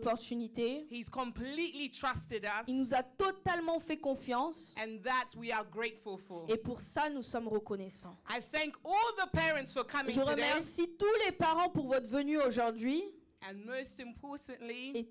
opportunité. He's completely trusted us. Il nous a totalement fait confiance. And that we are grateful for. Et pour ça, nous sommes reconnaissants. I thank all the parents for coming Je today. remercie tous les parents pour votre venue aujourd'hui. And most importantly, Et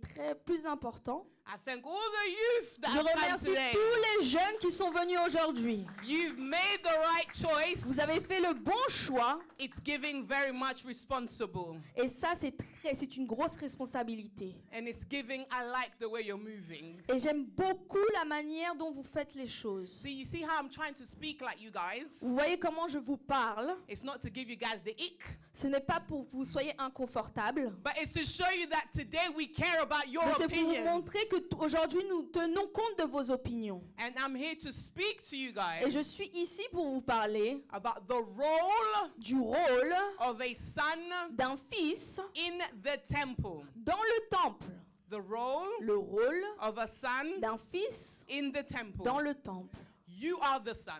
plus important, I thank all the youth that je have come remercie today. tous les jeunes qui sont venus aujourd'hui. You've made the right choice. Vous avez fait le bon choix. It's giving very much responsible. Et ça, c'est une grosse responsabilité. And it's giving, I like the way you're moving. Et j'aime beaucoup la manière dont vous faites les choses. So you see how I'm trying to speak like you guys? Vous voyez comment je vous parle. It's not to give you guys the ick. Ce n'est pas pour que vous soyez inconfortables. But it's to show you that today we care about your Mais c'est pour vous opinions. montrer que aujourd'hui nous tenons compte de vos opinions. And I'm here to speak to you Et guys je suis ici pour vous parler about the role du rôle of a son d'un fils in the temple. dans le temple. The role Le rôle of a son d'un fils in the temple. dans le temple. You are the son,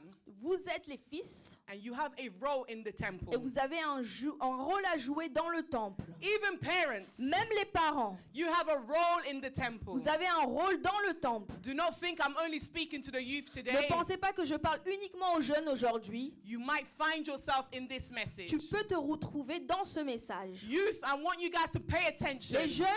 Vous êtes les fils and you have a role in the temple. et vous avez un rôle à jouer dans le temple. Even parents, Même les parents, you have a role in the temple. vous avez un rôle dans le temple. Do not think I'm only speaking to the youth Ne today. pensez pas que je parle uniquement aux jeunes aujourd'hui. You might find yourself in this Tu message. peux te retrouver dans ce message. Youth, I want you guys to pay attention. Les jeunes,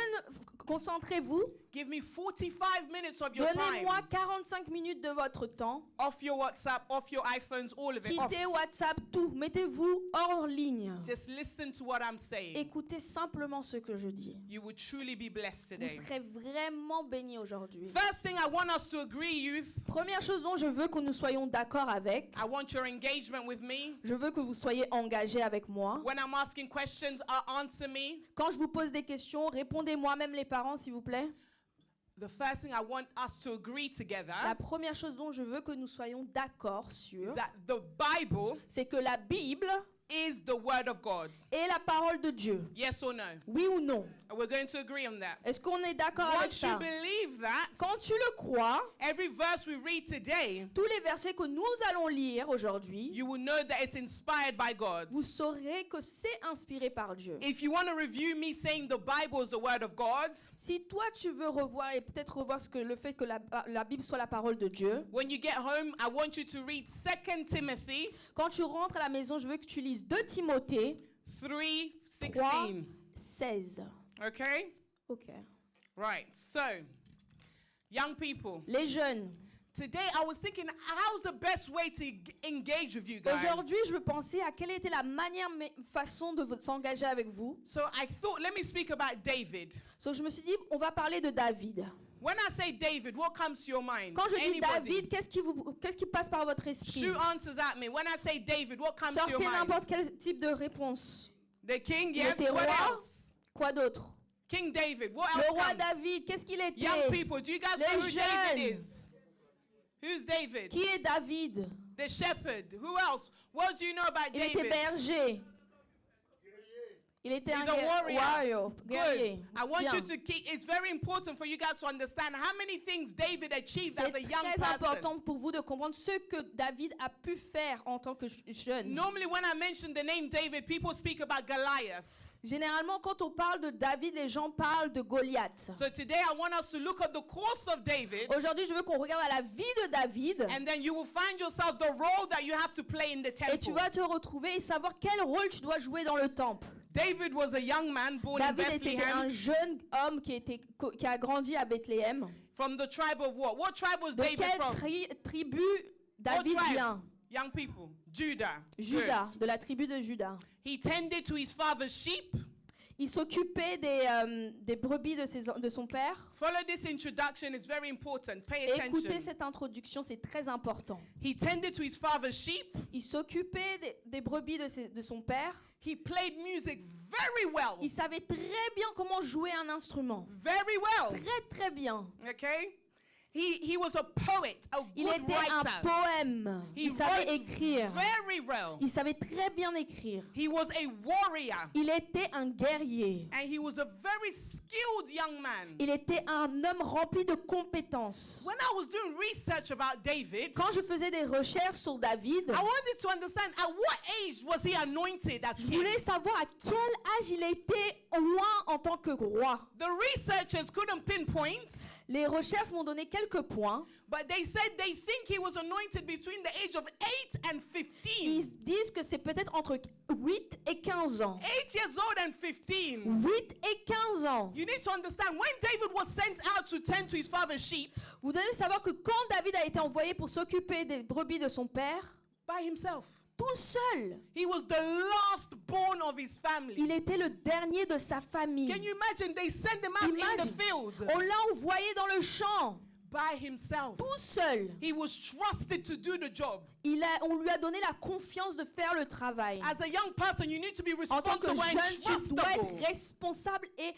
concentrez-vous. Give me 45 minutes of your Donnez-moi time. 45 minutes de votre temps. Off your WhatsApp, off your iPhones, all of it. Off. Quittez WhatsApp, tout. Mettez-vous hors ligne. Just listen to what I'm saying. Écoutez simplement ce que je dis. You will truly be blessed Vous today. serez vraiment bénis aujourd'hui. First thing I want us to agree, youth. Première chose dont je veux que nous soyons d'accord avec, I want your engagement with me. je veux que vous soyez engagés avec moi. When I'm asking questions, answer me. Quand je vous pose des questions, répondez-moi, même les parents, s'il vous plaît. The first thing I want us to agree La together première chose dont je veux que nous soyons d'accord sur, is that the Bible c'est que la Bible is the Word of God. est la parole de Dieu. Yes or no? Oui ou non? And we're going to agree on that. Est-ce qu'on est d'accord avec Once you ça? believe that, Quand tu le crois, every verse we read today, tous les versets que nous allons lire aujourd'hui, you will know that it's inspired by God. vous saurez que c'est inspiré par Dieu. If you want to review me saying the Bible is the Word of God, Si toi tu veux revoir et peut-être revoir le fait que la Bible soit la parole de Dieu, when you get home, I want you to read 2 Timothy quand tu rentres à la maison, je veux que tu lises 2 Timothée 3:16. 3, 16. Okay? Ok. Right. So, young people, Les jeunes, today I was thinking, how's the best way to engage with you guys? aujourd'hui je veux penser à quelle était la façon de s'engager avec vous. So I thought, let me speak about David. Donc je me suis dit, on va parler de David. When I say David, what comes to your mind? Quand je dis Anybody? David, qu'est-ce qui passe par votre esprit? Shoot answers at me. When I say David, what comes to Sortez your mind? n'importe quel type de réponse. The king, Il yes. était What roi. else? Quoi d'autre? King David. What Le else roi comes? David, qu'est-ce qu'il était? Young people, do you guys know who Les David jeunes. is? Who's David? Qui est David? The shepherd. Who else? What do you know about Il était David? berger. Il était He's un a warrior. guerrier. Good. I want Bien. you to keep. It's very important for you guys to understand how many things David achieved as a C'est young très person. important pour vous de comprendre ce que David a pu faire en tant que jeune. Normally, when I mention the name David, people speak about Goliath. Généralement, quand on parle de David, les gens parlent de Goliath. So today, I want us to look at the course of David, Aujourd'hui, je veux qu'on regarde à la vie de David. and then you will find yourself the role that you have to play in the Et tu temple. vas te retrouver et savoir quel rôle tu dois jouer dans le temple. David was a young man born in David était un Bethlehem jeune homme qui a grandi à Bethléem. from the tribe of what? What tribe was De David quelle from? tribu What David tribe? vient? Young people. Judah. Juda, Good. de la tribu de Juda. He tended to his father's sheep. Il s'occupait des brebis de son père. Follow this introduction, it's very important. Pay Et écoutez attention. cette introduction, c'est très important. He tended to his father's sheep. Il s'occupait des brebis de son père. He played music very well. Il savait très bien comment jouer un instrument. Very well. Très très bien. Okay? He was a poet, a Il good était un writer. poème. He Il savait wrote écrire. very well. Il savait très bien écrire. He was a warrior. Il était un guerrier. And he was a very skilled young man. Il était un homme rempli de compétences. When I was doing research about David, Quand je faisais des recherches sur David, I wanted to understand at what age was he anointed as je king. voulais savoir à quel âge il était loin en tant que roi. The researchers couldn't pinpoint, Les recherches m'ont donné quelques points. but they said they think he was anointed between the age of 8 and 15. Ils disent que c'est peut-être entre 8 et 15 ans. 8 years old and 15. 8 et 15 ans. You need to understand, when David was sent out to tend to his father's sheep Vous devez savoir que quand David a été envoyé pour s'occuper des brebis de son père, by himself, tout seul, he was the last born of his family. il était le dernier de sa famille. Can you imagine? They sent him out in Imagine. the field On l'a envoyé dans le champ, by himself. tout seul. He was trusted to do the job. On lui a donné la confiance de faire le travail. As a young person, you need to be En tant que responsible and jeune, tu dois trustable. être responsable et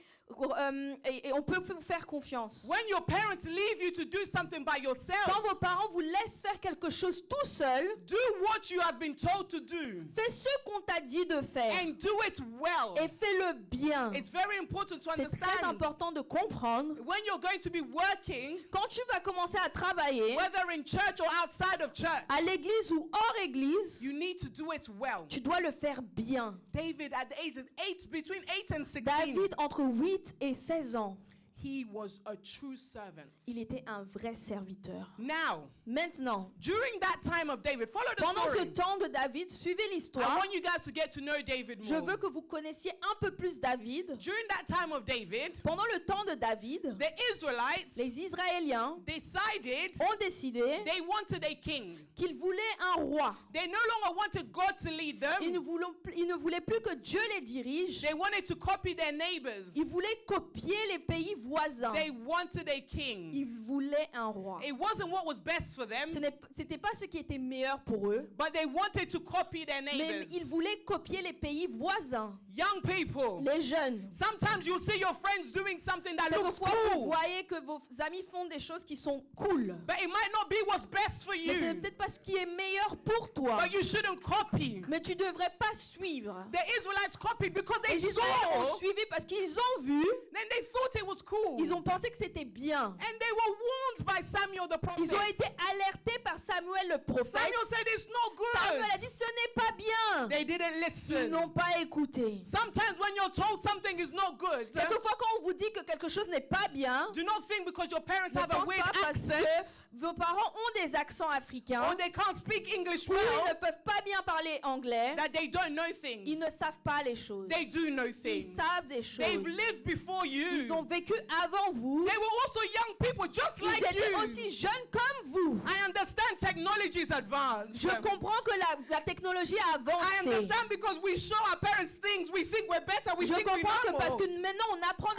on peut vous faire confiance. When your parents leave you to do something by yourself, Quand vos parents vous laissent faire quelque chose tout seul, do what you have been told to do fais ce qu'on t'a dit de faire and do it well. et fais-le bien. It's very important to C'est très understand important de comprendre. when you're going to be working, Quand tu vas commencer à travailler, whether in church or outside of church, à l'église ou hors église, you need to do it well. tu dois le faire bien. David, at the age of 8, between 8 and 16, David, entre 8 et 16 ans, he was a true servant. il était un vrai serviteur. Now, Maintenant, during that time of David, follow the pendant ce story. temps de David, suivez I l'histoire. want you guys to get to know David Je more. veux que vous connaissiez un peu plus David. During that time of David, Pendant le temps de David, the Israelites les Israéliens decided ont décidé they wanted a king. qu'ils voulaient un roi. They no longer wanted God to lead Ils them. ne voulaient plus que Dieu les dirige. They wanted to copy their neighbors. Ils voulaient copier les pays voisins. They wanted a king. Ils voulaient un roi. It wasn't what was best for them, C'était pas ce qui était meilleur pour eux, but they wanted to copy their mais neighbors. ils voulaient copier les pays voisins, Young people, les jeunes. sometimes you'll see your friends doing something that looks Quelquefois, vous cool, voyez que vos amis font des choses qui sont cool, but it might not be what's best for mais ce n'est you. peut-être pas ce qui est meilleur pour toi. But you shouldn't copy. Mais tu devrais pas suivre. The Israelites copied because they Les Israéliens ont saw, suivi parce qu'ils ont vu, then they thought it was cool. ils ont pensé que c'était bien. And they were warned by Samuel the prophet. Ils ont été alertés par Samuel le prophète. Samuel said it's not Samuel a good. dit ce n'est pas bien. They didn't Ils listen. n'ont pas écouté. Sometimes when you're told something is not good, Quelquefois quand on vous dit que quelque chose n'est pas bien, do not think because your parents ne have a pense weird pas parce accent que vos parents ont des accents africains or they can't speak English ou ils ne well peuvent pas bien parler anglais. that they don't know Ils things. ne savent pas les choses. They do know Ils things. savent des They've choses. lived before you. Ils ont vécu avant vous. They were also young people just Ils like étaient you. aussi jeunes comme vous. I understand technology is advanced. Je comprends que la technologie a I avancé. understand because we show our parents things, we think we're better, we Je think we comprends que know parce more. que maintenant on apprend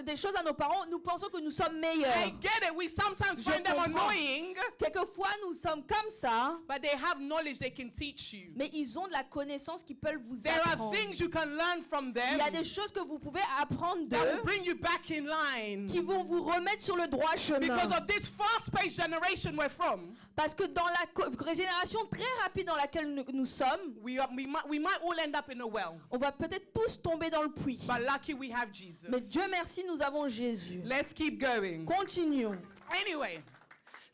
des choses à nos parents, nous pensons que nous sommes I meilleurs. get it. We sometimes Je find them comprends. annoying, Quelquefois nous sommes comme ça, but they have knowledge they can teach you. mais ils ont de la connaissance qui peuvent vous There are apprendre. things you can learn from them Il y a des choses que vous pouvez apprendre that will d'eux bring you back in line. qui vont vous remettre sur le droit chemin. Because of this fast-paced generation we're from, Parce que dans la génération très rapide dans laquelle nous sommes, we might all end up in a well. on va peut-être tous tomber dans le puits. But lucky we have Jesus. Mais Dieu merci, nous avons Jésus. Let's keep going. Continuons. Anyway,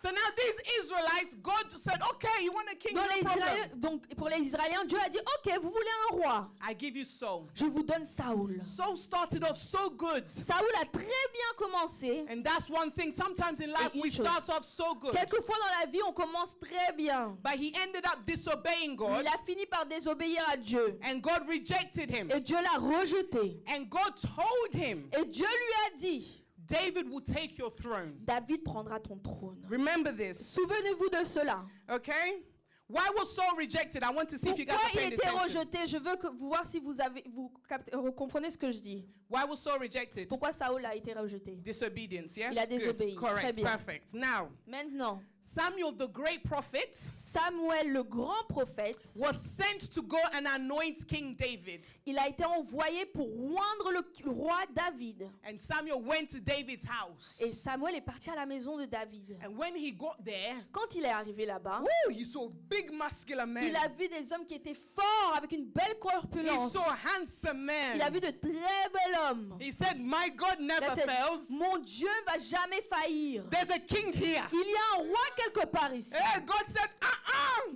so now these Israelites, God said, okay, you want a king, no problem. Donc pour les Israéliens, Dieu a dit, ok, vous voulez un roi, I give you Saul. je vous donne Saoul. Saul started off so good. Saoul a très bien commencé. And that's one thing, sometimes in life Et une we chose. start off so good. Quelquefois dans la vie, on commence très bien. But he ended up disobeying God. Il a fini par désobéir à Dieu. And God rejected him. Et Dieu l'a rejeté. And God told him, Et Dieu lui a dit, David will take your throne. David prendra ton trône. Remember this, Souvenez-vous de cela. okay? Why was Saul rejected? I want to see if you guys Pourquoi are il paying était attention. rejeté? Je veux voir si vous comprenez ce que je dis. Why was Saul rejected? Pourquoi Saoul a été rejeté? Disobedience, yes? Il a Good. désobéi. Très Correct, bien. perfect. Now, Maintenant, Samuel, the great prophet, Samuel, le grand prophète, was sent to go and anoint King David. il a été envoyé pour oindre le roi David. And Samuel went to David's house. Et Samuel est parti à la maison de David. And when he got there, Quand il est arrivé là-bas, he saw big muscular men. il a vu des hommes qui étaient forts, avec une belle He corpulence. saw handsome men. Il a vu de très bel hommes. He said, my God Il never a dit, fails. mon Dieu va jamais faillir. There's a king here. Il y a un roi quelque part ici. Hey, God said,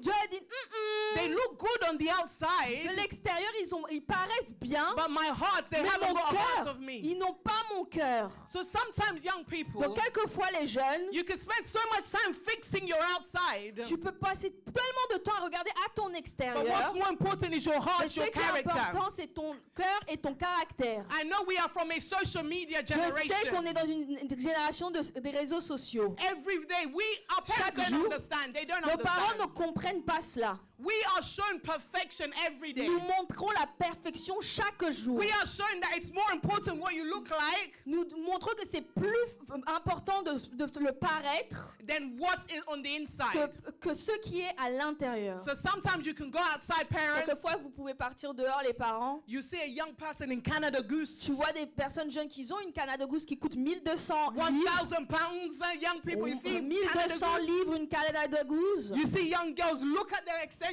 Dieu a dit, they look good on the de outside, l'extérieur, ils paraissent bien, but my heart, they mais haven't mon got a part cœur, of me. ils n'ont pas mon cœur. So sometimes young people, Donc quelquefois les jeunes, you can spend so much time fixing your outside, tu peux passer tellement de temps à regarder à ton but extérieur. what's more important is your Mais heart, ce your qui est important, character. c'est ton cœur et ton caractère. I know we are from a social media Je sais qu'on generation. est dans une génération des réseaux sociaux. Every day, our Chaque parents don't jour, understand. They don't Nos parents ne understand. comprennent pas cela. We are shown perfection every day. Nous montrons la perfection chaque jour. We are shown that it's more important what you look like Nous montrons que c'est plus important de le paraître than what's on the inside. que ce qui est à l'intérieur. So sometimes you can go outside, parents. Quelquefois, vous pouvez partir dehors, les parents. You see a young person in Canada Goose, Tu vois des personnes jeunes qui ont une Canada Goose qui coûte 1200 livres. £1,000. Young people, you see 1200 Canada Goose. livres une Canada Goose. You see young girls, look at their extensions.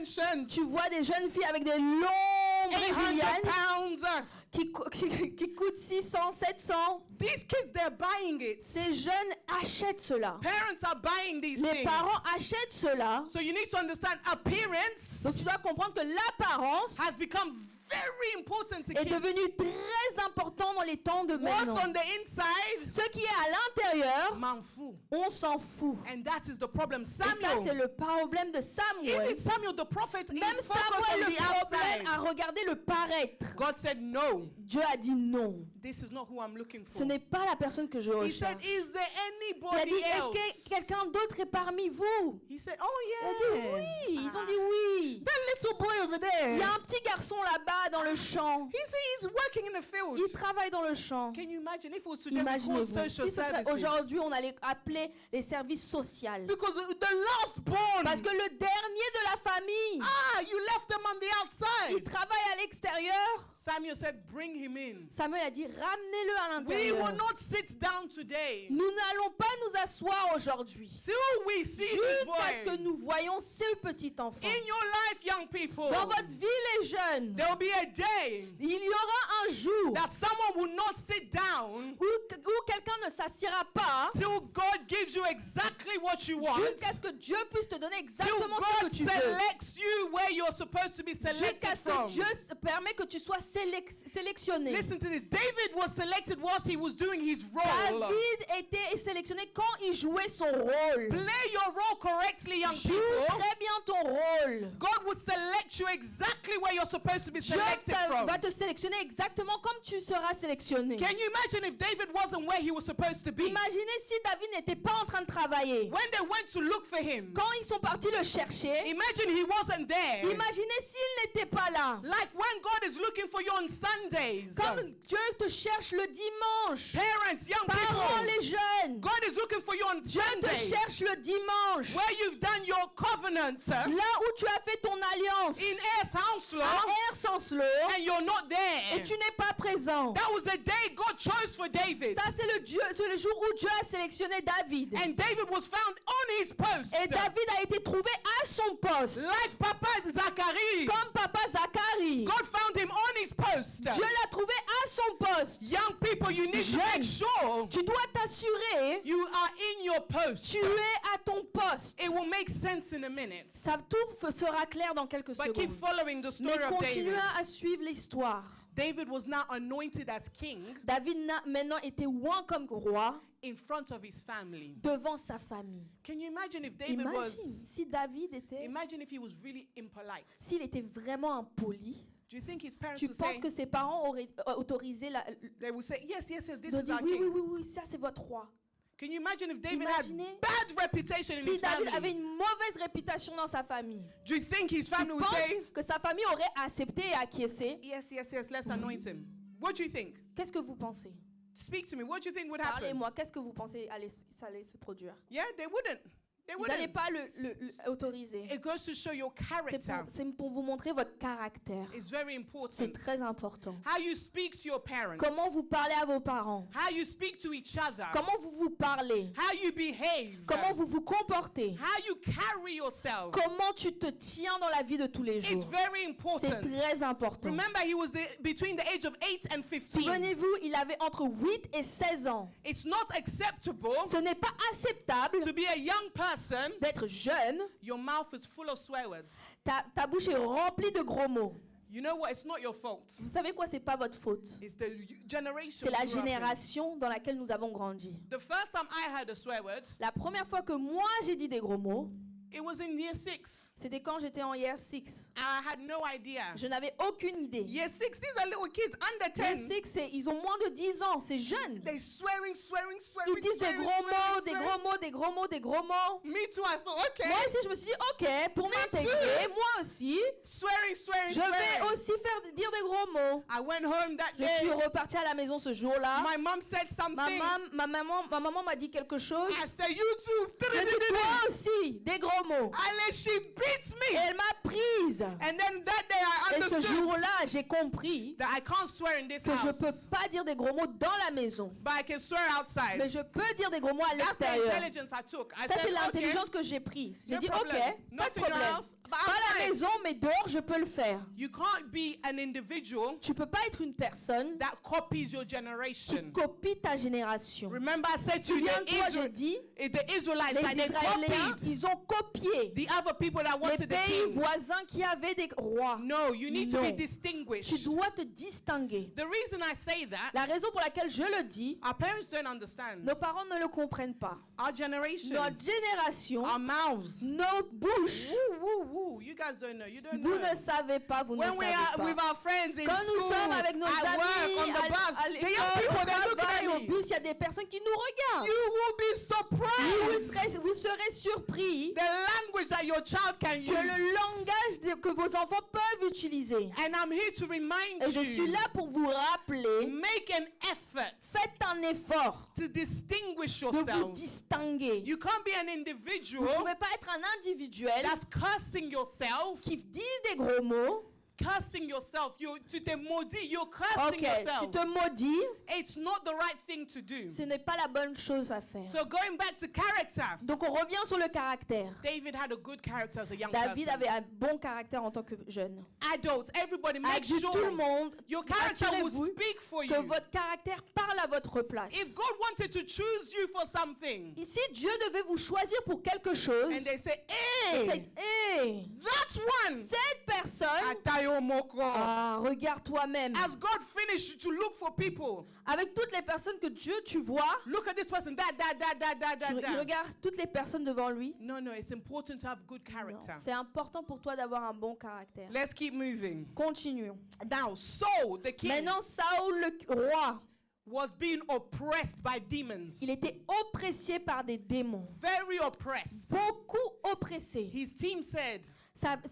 Tu vois des jeunes filles avec des longues brésiliennes £800. qui coûtent 600, 700. These kids, they're buying it. Ces jeunes achètent cela. Parents are buying these Les things. parents achètent cela. So you need to understand appearance Donc tu dois comprendre que l'apparence has become very important to est kids. devenue très important dans les temps de What's maintenant. on the inside, Ce qui est à l'intérieur, man fou. on s'en fout. And that is the problem. Et ça, c'est Samuel, le problème de Samuel. even Samuel the prophet, he Même focused Samuel, on le the problème outside. a regardé le paraître. God said, no, Dieu a dit non. this is not who I'm looking Ce for. n'est pas la personne que je He said, recherche. is there Il a anybody dit, est-ce else? que quelqu'un d'autre est parmi vous? He said, oh Il a yeah. dit oui. Ils ont dit oui. That little boy over Il there. y a un petit garçon là-bas dans le champ. He's working in the field. Il travaille dans le champ. Can you imagine if it was today we call Imaginez-vous, social si ce serait services? aujourd'hui, on allait appeler les services sociaux. Because the last born, Parce que le dernier de la famille, you left them on the il outside. travaille à l'extérieur. Samuel said, bring him in. Samuel a dit, ramenez-le à We l'intérieur. will not sit down today Nous n'allons pas nous asseoir aujourd'hui till we see this jusqu'à ce que boy. nous voyons ce petit enfant. In your life, young people, Dans votre vie, les jeunes, there will be a day il y aura un jour that someone will not sit down où quelqu'un ne s'assiera pas till God gives you exactly what you want. jusqu'à ce que Dieu puisse te donner Till exactement ce God que tu veux. selects you where you're supposed to be Jusqu'à selected ce que from. Dieu permet que tu sois sélectionné. Listen to this. David was selected whilst he was doing his role. David était sélectionné quand il jouait son rôle. Play your role correctly, young Joue people. très bien ton rôle. God would select you exactly where you're supposed to be Dieu selected from. va te sélectionner exactement comme tu seras sélectionné. Can you imagine if David wasn't where he was supposed to be? Imaginez si David n'était pas en train de travailler. When they went to look for him, Quand ils sont partis le chercher, imagine he wasn't there. imaginez s'il n'était pas là. Like when God is looking for you on Sundays. Comme Dieu te cherche le dimanche. Parents, young Parents, people, les jeunes. God is looking for you on Dieu te Sundays. cherche le dimanche. Where you've done your covenant Là où tu as fait ton alliance. in Ayers Hounslow À Air-Sanslo. and you're not there. Et tu n'es pas présent. That was the day God chose for David. Ça, c'est le jour où Dieu a sélectionné David. And David was found on his post. Et David a été trouvé à son poste. Like Papa Zachary. Comme papa Zacharie. God found him on his post. Dieu l'a trouvé à son poste. Young people, you need to make sure Tu dois t'assurer you are in your post. tu es à ton poste. It will make sense in a minute. Ça tout sera clair dans quelques But keep secondes. following the Mais story of continuez David. à suivre l'histoire. David was now anointed as king David n'a maintenant été oint comme roi in front of his family. devant sa famille. Can you imagine if David was, Imagine si David était, imagine if he was really impolite? s'il était vraiment impoli. Do you think his parents Tu would penses say, que ses parents auraient autorisé they would say, yes, yes, yes, this Ils ont is dit our oui, king? oui, oui, oui, ça c'est votre roi. Can you imagine if David Imaginez had bad reputation in Si his David family? avait une mauvaise réputation dans sa famille, Do you think his tu family would penses say, que sa famille aurait accepté et acquiescé? yes, yes, yes, let's anoint him? What do you think? Qu'est-ce que vous pensez? Speak to me. What do you think would happen? Parlez-moi, qu'est-ce que vous pensez ça allait se produire? Yeah, they wouldn't. They Ils n'allaient wouldn't. pas l'autoriser. It goes to show your character. C'est pour vous montrer votre caractère. It's very C'est important. très important. How you speak to your parents. Comment vous parlez à vos parents? How you speak to each other. Comment vous vous parlez? How you behave. Comment vous vous comportez? How you carry yourself. Comment tu te tiens dans la vie de tous les It's jours? very C'est important. très important. Remember, he was between the age of 8 and 15. Souvenez-vous, il avait entre 8 et 16 ans. It's not acceptable Ce n'est pas acceptable to be a young person. d'être jeune. Your mouth is full of swear words. Ta bouche est remplie de gros mots. You know what? It's not your fault. Vous savez quoi? C'est pas votre faute. It's the generation. C'est la we grew up in. génération dans laquelle nous avons grandi. The first time I heard a swear word, La première fois que moi j'ai dit des gros mots, it was in year 6. c'était quand j'étais en year 6. I had no idea. Je n'avais aucune idée. Year 6, these are little kids under Year 10. 6, ils ont moins de 10 ans, c'est jeune. They swearing. Ils disent des gros mots, des gros mots, des gros mots, des gros mots. Me too, I thought, okay. Moi aussi, je me suis dit, ok, pour Me m'intégrer, too. moi aussi, Swearing. je vais aussi dire des gros mots. I went home that Je day. suis repartie à la maison ce jour-là. My mom said something. Ma maman m'a dit quelque chose. I said, you too. Je dis, toi aussi, des gros mots. And then she beats Et me. elle m'a prise. And then that day I Et ce understood jour-là, j'ai compris that I can't swear in this que je house, peux pas dire des gros mots dans la maison. but I can swear outside. Mais je peux dire des gros mots à That's the l'extérieur. intelligence I took. I Ça, c'est said, okay, l'intelligence que j'ai prise. J'ai no dit, problem. ok, Not pas de in your problème. house, but Pas à la outside. maison, mais dehors, je peux le faire. You can't be an individual Tu peux pas être une personne that copies your qui generation. copie ta génération. Remember, I said to you, Souviens-toi, j'ai dit, the Israelites, les like, they Israéliens, copied ils ont copié the other people that les wanted the pays king. voisins qui avaient des rois. No, you need to be Non. distinguished. Tu dois te distinguer. The reason I say that, La raison pour laquelle je le dis, our parents don't understand. nos parents ne le comprennent pas. Our generation, Notre génération, our mouths. nos bouches, Woo. You guys don't know. You don't vous know. ne savez pas, vous ne When we savez are pas. with our friends in Quand nous school, sommes avec nos at amis, work, on the bus, à the young l'école, people, au they're looking travail, at au me. bus, il y a des personnes qui nous regardent. You will be Vous surprised serez surpris the language that your child can que le use. langage que vos enfants peuvent utiliser. And I'm here to remind Et je suis you, là pour vous rappeler, make an effort faites un effort to distinguish de vous yourself. distinguer. You can't be an Vous ne individual pouvez pas être un individuel that's cursing yourself. qui dit des gros mots. Cursing yourself. Tu te maudis. You're cursing Ok, tu yourself. te maudis. It's not the right thing to do. Ce n'est pas la bonne chose à faire. So going back to character, Donc on revient sur le caractère. David had a good character as a young David person. avait un bon caractère en tant que jeune. Adults, everybody, make Adulte, tout le sure monde, your character will assurez-vous speak for que you. votre caractère parle à votre place. If God wanted to choose you for something, Si Dieu devait vous choisir pour quelque chose, and they say, c'est, hey, hey, that one, cette personne, Atayo Moko. regarde toi-même. As God finished to look for people, Avec toutes les personnes que Dieu tu vois, look at this person, that. il regarde toutes les personnes devant lui. No, it's important to have good Non, character. c'est important pour toi d'avoir un bon caractère. Let's keep moving. Continuons. Now, Saul, the king, Maintenant, Saül, le roi, was being oppressed by demons. il était oppressé par des démons. Very oppressed. Beaucoup oppressé. His team said,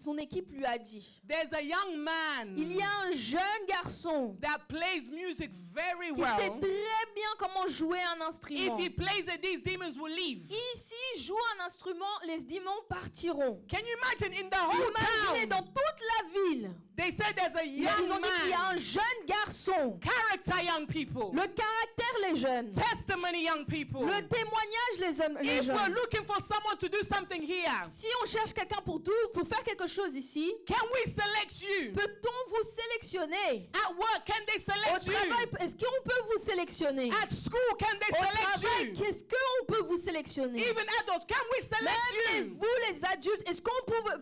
Son équipe lui a dit, there's a young man il y a un jeune garçon that plays music very qui sait well. très bien comment jouer un instrument. If he plays it, these demons will leave. S'il joue un instrument, les démons partiront. Can you imagine in the whole Imaginez town? dans toute la ville, They said there's a ils young ont dit qu'il y a un man. jeune garçon. Character young people. Le caractère, les jeunes. Testimony young people. Le témoignage, les hommes, les If we're jeunes. looking for someone to do something here, Si on cherche quelqu'un pour faire quelque chose ici, can we select you? peut-on vous sélectionner? At work, can they Au select travail, you? est-ce qu'on peut vous sélectionner? At school, can they Au select travail, you? qu'est-ce qu'on peut vous sélectionner? Even adults, can we select Même you? vous, les adultes, est-ce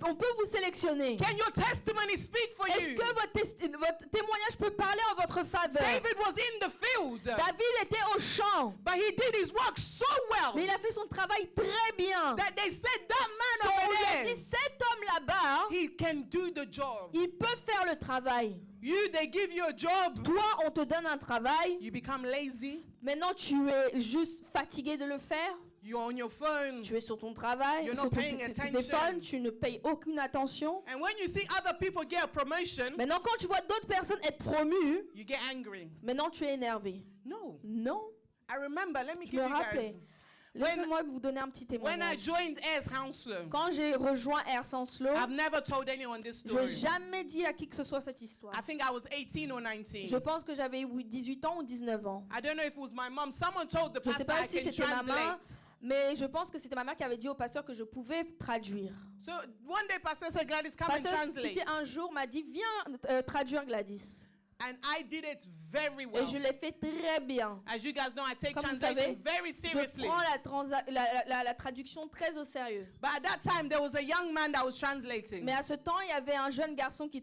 on peut vous sélectionner? Can your testimony speak for Est-ce you? que votre témoignage peut parler en votre faveur? David was in the field, David était au champ, but he did his work so well mais il a fait son travail très bien. that they said that man On over lui a there, dit, cet homme là-bas, he can do the job. il peut faire le travail. You, they give you a job, Toi, on te donne un travail. you become lazy, Maintenant, tu es juste fatigué de le faire. you're on your phone, Tu es sur ton travail, You're sur not ton paying attention. téléphone, tu ne payes aucune attention. and when you see other people get a promotion, Maintenant, quand tu vois d'autres personnes être promues, you get angry. maintenant tu es énervé. No, Non, I remember, let me je give me you rappelais. guys. Laissez-moi vous donner un petit When I témoignage. joined Airs Hounslow, Quand j'ai rejoint Air Sanslow, I've never told anyone this je n'ai story. jamais dit à qui que ce soit cette histoire. I think I was 18 or 19. Je pense que j'avais 18 ans ou 19 ans. I don't know if it was my mom. Someone told the Je ne sais pastor pas I si can c'était ma maman, translate. mais je pense que c'était ma mère qui avait dit au pasteur que je pouvais traduire. So one day, Pastor said, Gladys, come and Pasteur translate. Titi un jour m'a dit viens traduire Gladys. And I did it very well. Et je l'ai fait très bien. As you guys know, I take Comme vous translation savez, very Je seriously. prends la traduction très au sérieux. But at that time, there was a young man that was translating. Mais à ce temps, il y avait un jeune garçon qui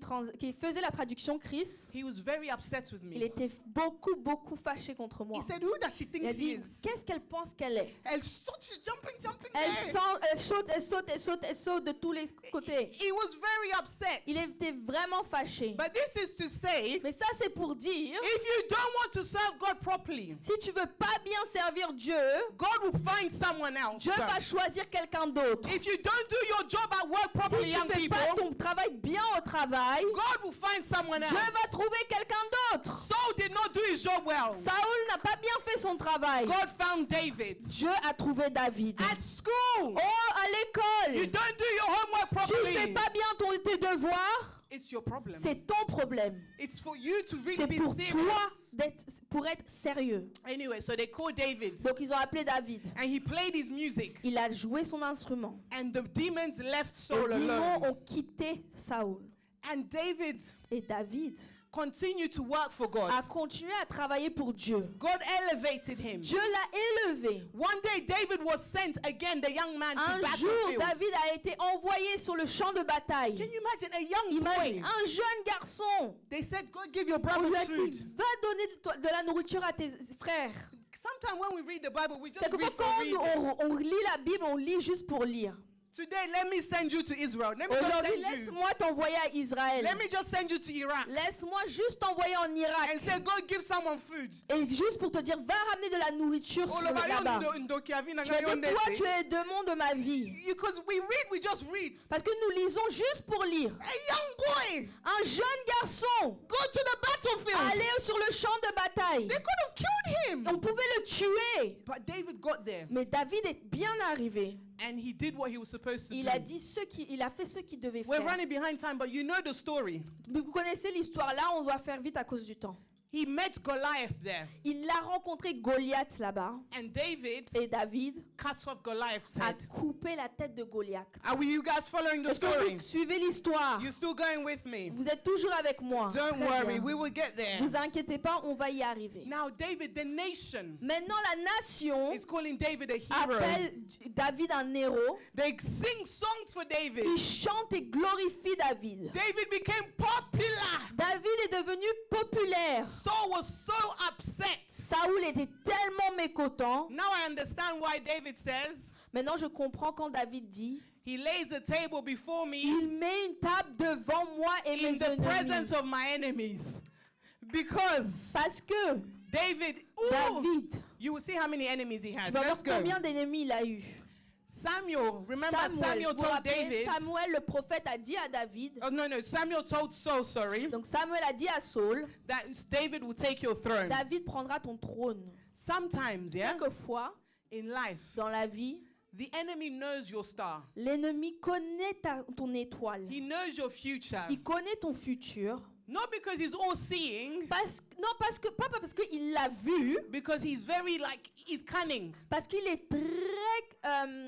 faisait la traduction, Chris. He was very upset with Il me. était beaucoup fâché contre moi. He said, who does she Il think a she dit, is? qu'est-ce qu'elle pense qu'elle est? And so she's jumping Elle there. saute de tous les côtés. He was very upset. Il était vraiment fâché. But this is to say, Mais ça, c'est pour dire, if you don't want to serve God properly, si tu veux pas bien servir Dieu, God will find someone else. Dieu va choisir quelqu'un d'autre. If you don't do your job at work Si properly, tu young fais people, pas ton travail bien au travail, God will find someone Dieu else. va trouver quelqu'un d'autre. Saul did not do his job well. Saül n'a pas bien fait son travail. God found David. Dieu a trouvé David. At school, Oh, à you l'école, don't do your homework tu fais properly. pas bien tes devoirs, It's your problem. c'est ton problème. It's for you to really C'est be pour serious. toi pour être sérieux. Anyway, so they called David Donc ils ont appelé David. and he played his music Il a joué son instrument. and the demons left Les Saul démons alone. ont quitté Saül. And David Et David continued to work for God. a continué à travailler pour Dieu. God elevated him. Dieu l'a élevé. One day David was sent again, the young man, to Un jour, battlefield. David a été envoyé sur le champ de bataille. Can you imagine a young Imagine, boy? un jeune garçon. They said, go give your On brother lui a food. dit, va donner de la nourriture à tes frères. Sometimes when we read the Bible, we just Quelquefois, read for quand reading. on lit la Bible, on lit juste pour lire. Today, let me send you to Israel. Let me just Aujourd'hui, send you. laisse-moi t'envoyer à Israël. Let me just send you to Iraq. Laisse-moi juste t'envoyer en Irak. And say, go give someone food. Et juste pour te dire, va ramener de la nourriture Oh, là-bas. Tu vas dire, toi, tu es démon de ma vie. Because we read, we just read. Parce que nous lisons juste pour lire. A young boy, Un jeune garçon go to the battlefield. allait sur le champ de bataille. They could have killed him. On pouvait le tuer. But David got there Mais David est bien arrivé. and he did what he was supposed to Il do. a dit il a fait ce qu'il devait We're faire. running behind time, but you know the story. Vous connaissez l'histoire là, on doit faire vite à cause du temps. He met Goliath there. Il a rencontré Goliath là-bas. And David Et David cut off Goliath's a head. coupé la tête de Goliath. Are you guys following the Est-ce que story? vous suivez l'histoire? You still going with me? Vous êtes toujours avec moi. Don't Très worry, bien. we will get there. Vous inquiétez pas, on va y arriver. Now, David, the nation, Maintenant, la nation is calling David a hero. appelle David un héros. They sing songs for David. Il chante et glorifie David. David became popular. David est devenu populaire. Saul was so upset. Saül était tellement mécontent. Now I understand why David says, Maintenant, je comprends quand David dit, he lays a table before me il met une table devant moi et in mes the presence ennemis. of my enemies. Because Parce que David, ooh, David, you will see how many enemies he tu had. vas Let's voir go. combien d'ennemis il a eu. Samuel, remember Samuel vous vous told rappelez, David. Samuel, le prophète, a dit à David, Oh no, Samuel told Saul, sorry, donc Samuel a dit à Saul, that David will take your throne. David prendra ton trône. Sometimes, yeah, Quelquefois, in life, dans la vie, the enemy knows your star. l'ennemi connaît ton étoile. He knows your future. Il connaît ton futur. Not because he's all seeing, Pas parce qu'il l'a vu, because he's very he's cunning. parce qu'il est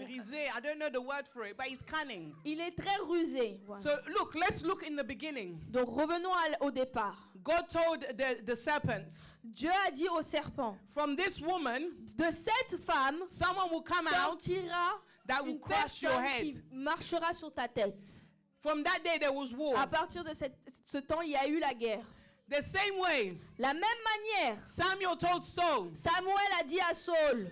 Rusé, I don't know the word for it, but he's cunning. il est très rusé. Voilà. So look, let's look in the beginning. Donc revenons au départ. God told the serpent, Dieu a dit au serpent, from this woman, de cette femme someone will come out sortira that will une crush your personne head. qui marchera sur ta tête. From that day there was war. À partir de ce temps, il y a eu la guerre. The same way, La même manière, Samuel told Saul, Samuel a dit à Saul,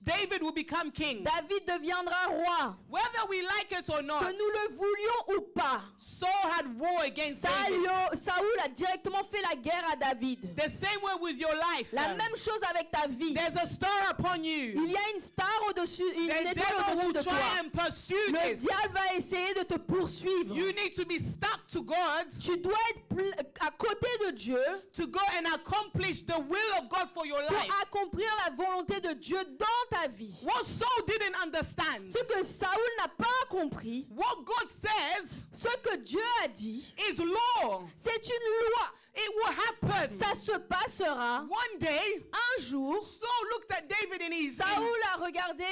David will become king. David deviendra roi. Whether we like it or not, Que nous le voulions ou pas, Saul had war against David. Saül a directement fait la guerre à David. The same way with your life. La son. même chose avec ta vie. There's a star upon you. Il y a une star au-dessus, une The étoile devil au-dessus will de toi. try and pursue Le this. diable va essayer de te poursuivre. You need to be stuck to God Tu dois être à côté de Dieu to go and accomplish the will of God for your pour life. accomplir la volonté de Dieu dans ta vie, what Saul didn't understand, ce que Saül n'a pas compris, what God says ce que Dieu a dit, is law. c'est une loi. It will happen. Ça se passera. One day, Un jour, Saul looked at David Saül a regardé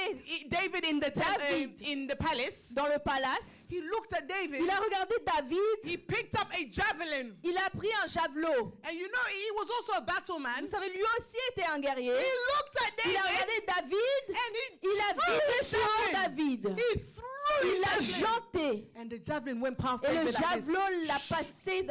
David David. in the palace. dans le palace. He looked at David. Il a regardé David. He picked up a javelin. Il a pris un javelot. And you know, he was also a battle man. Vous savez, lui aussi était un guerrier. He looked at Il a David regardé David. and he Il a threw visé his sur javelin. David. He threw Il his l'a javelin. janté. And the javelin went past Et le David like this. javelot l'a passé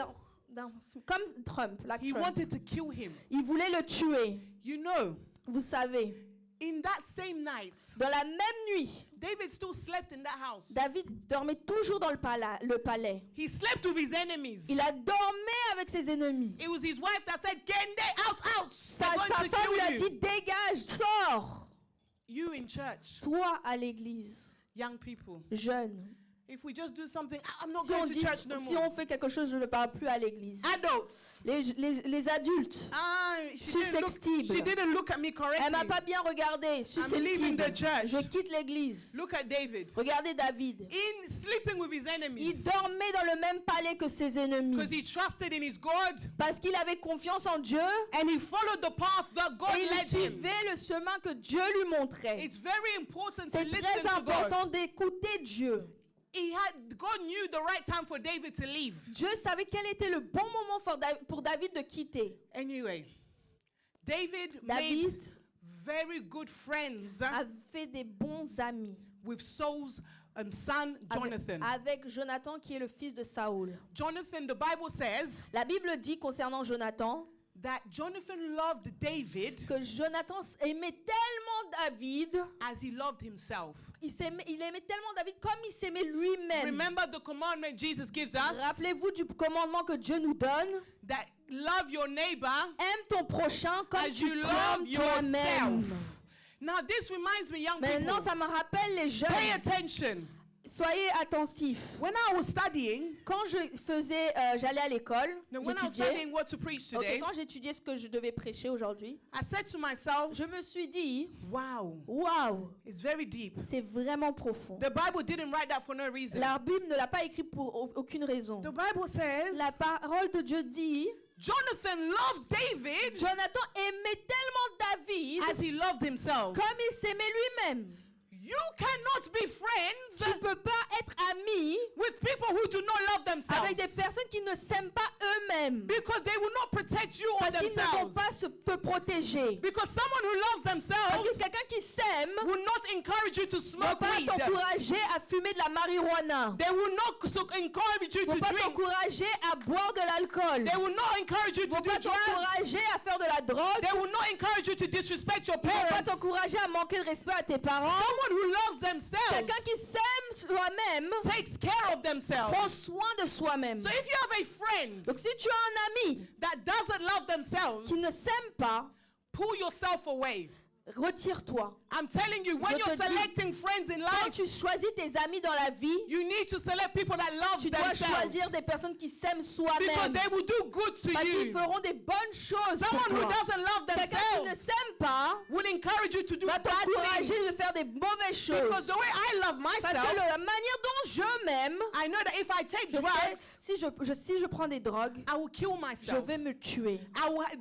comme Trump. Like He Trump. wanted to kill him. Il voulait le tuer. You know, Vous savez, in that same night, dans la même nuit, David still slept in that house. David dormait toujours dans le palais. He slept with his enemies. Il a dormi avec ses ennemis. It was his wife that said, Kende, out. Sa They're going to femme kill lui a you. dit, dégage, sors. You in church, Toi à l'église, young people, jeune. if we just do something, I'm not Si on, going to dit, church no si more. on fait quelque chose, je ne parle plus à l'église. Adults, Les adultes, susceptibles. she didn't look at me Elle correctly. m'a pas bien regardé, leaving the susceptible. church. Je quitte l'église. Look at David. Regardez David. In sleeping with his Il enemies, dormait dans le même palais que ses ennemis. because he trusted in his God Parce qu'il avait confiance en Dieu and he followed the path that God et il led him. suivait le chemin que Dieu lui montrait. It's very important to C'est listen très to God. important d'écouter Dieu. God knew the right time for David to leave. Dieu savait quel était le bon moment pour David de quitter. Anyway, David David made very good friends a fait des bons amis with Saul's son Jonathan. avec Jonathan qui est le fils de Saül. Jonathan, the Bible says La Bible dit concernant Jonathan that Jonathan loved David que Jonathan aimait tellement David, as he loved himself. il aimait tellement David comme il s'aimait lui-même. Remember the commandment Jesus gives us Rappelez-vous du commandement que Dieu nous donne. that love your neighbor Aime ton prochain comme as tu you love t'aimes toi-même. yourself. Now this reminds me, young Maintenant, people, ça me rappelle les jeunes. pay attention. Soyez attentifs. When I was studying, Quand j'allais à l'école, when I was j'étudiais. studying what to preach Ok, today, quand j'étudiais ce que je devais prêcher aujourd'hui, I said to myself, je me suis dit, wow, waouh, it's very deep. c'est vraiment profond. The Bible didn't write that for no reason. La Bible ne l'a pas écrit pour aucune raison. The Bible says La parole de Dieu dit, Jonathan loved David Jonathan aimait tellement David as he loved himself. comme il s'aimait lui-même. You cannot be friends Tu ne peux pas être ami with people who do not love themselves avec des personnes qui ne s'aiment pas eux-mêmes. because they will not protect you or Parce qu'ils ne vont themselves. pas te protéger. Because someone who loves Parce themselves que quelqu'un qui s'aime will not encourage you to ne va smoke pas weed. t'encourager à fumer de la marijuana. They will not encourage you Ne to va pas drink. t'encourager à boire de l'alcool. They will not encourage you Ne to vont do pas drugs. t'encourager à faire de la drogue. They will not encourage you to disrespect your Ne vont pas parents. t'encourager à manquer de respect à tes parents. Someone who loves themselves Quelqu'un qui s'aime soi-même takes care of themselves. prend soin de soi-même. So if you have a friend Donc si tu as un ami that doesn't love themselves, qui ne s'aime pas, pull yourself away. retire-toi. I'm telling you, when Je you're te dis, selecting friends in Quand life, tu choisis tes amis dans la vie, you need to select people that love tu dois themselves choisir des personnes qui s'aiment because soi-même. they will do good to Parce qu'ils you. feront des bonnes choses pour Someone who toi. doesn't love Quelqu'un qui ne themselves s'aime pas will encourage you to do va bad things. t'encourager de faire des mauvaises Because choses. the way I love Parce myself, que la manière dont je m'aime, I know that if I take je sais, drugs, si je prends des drogues, I will kill je myself. vais me tuer.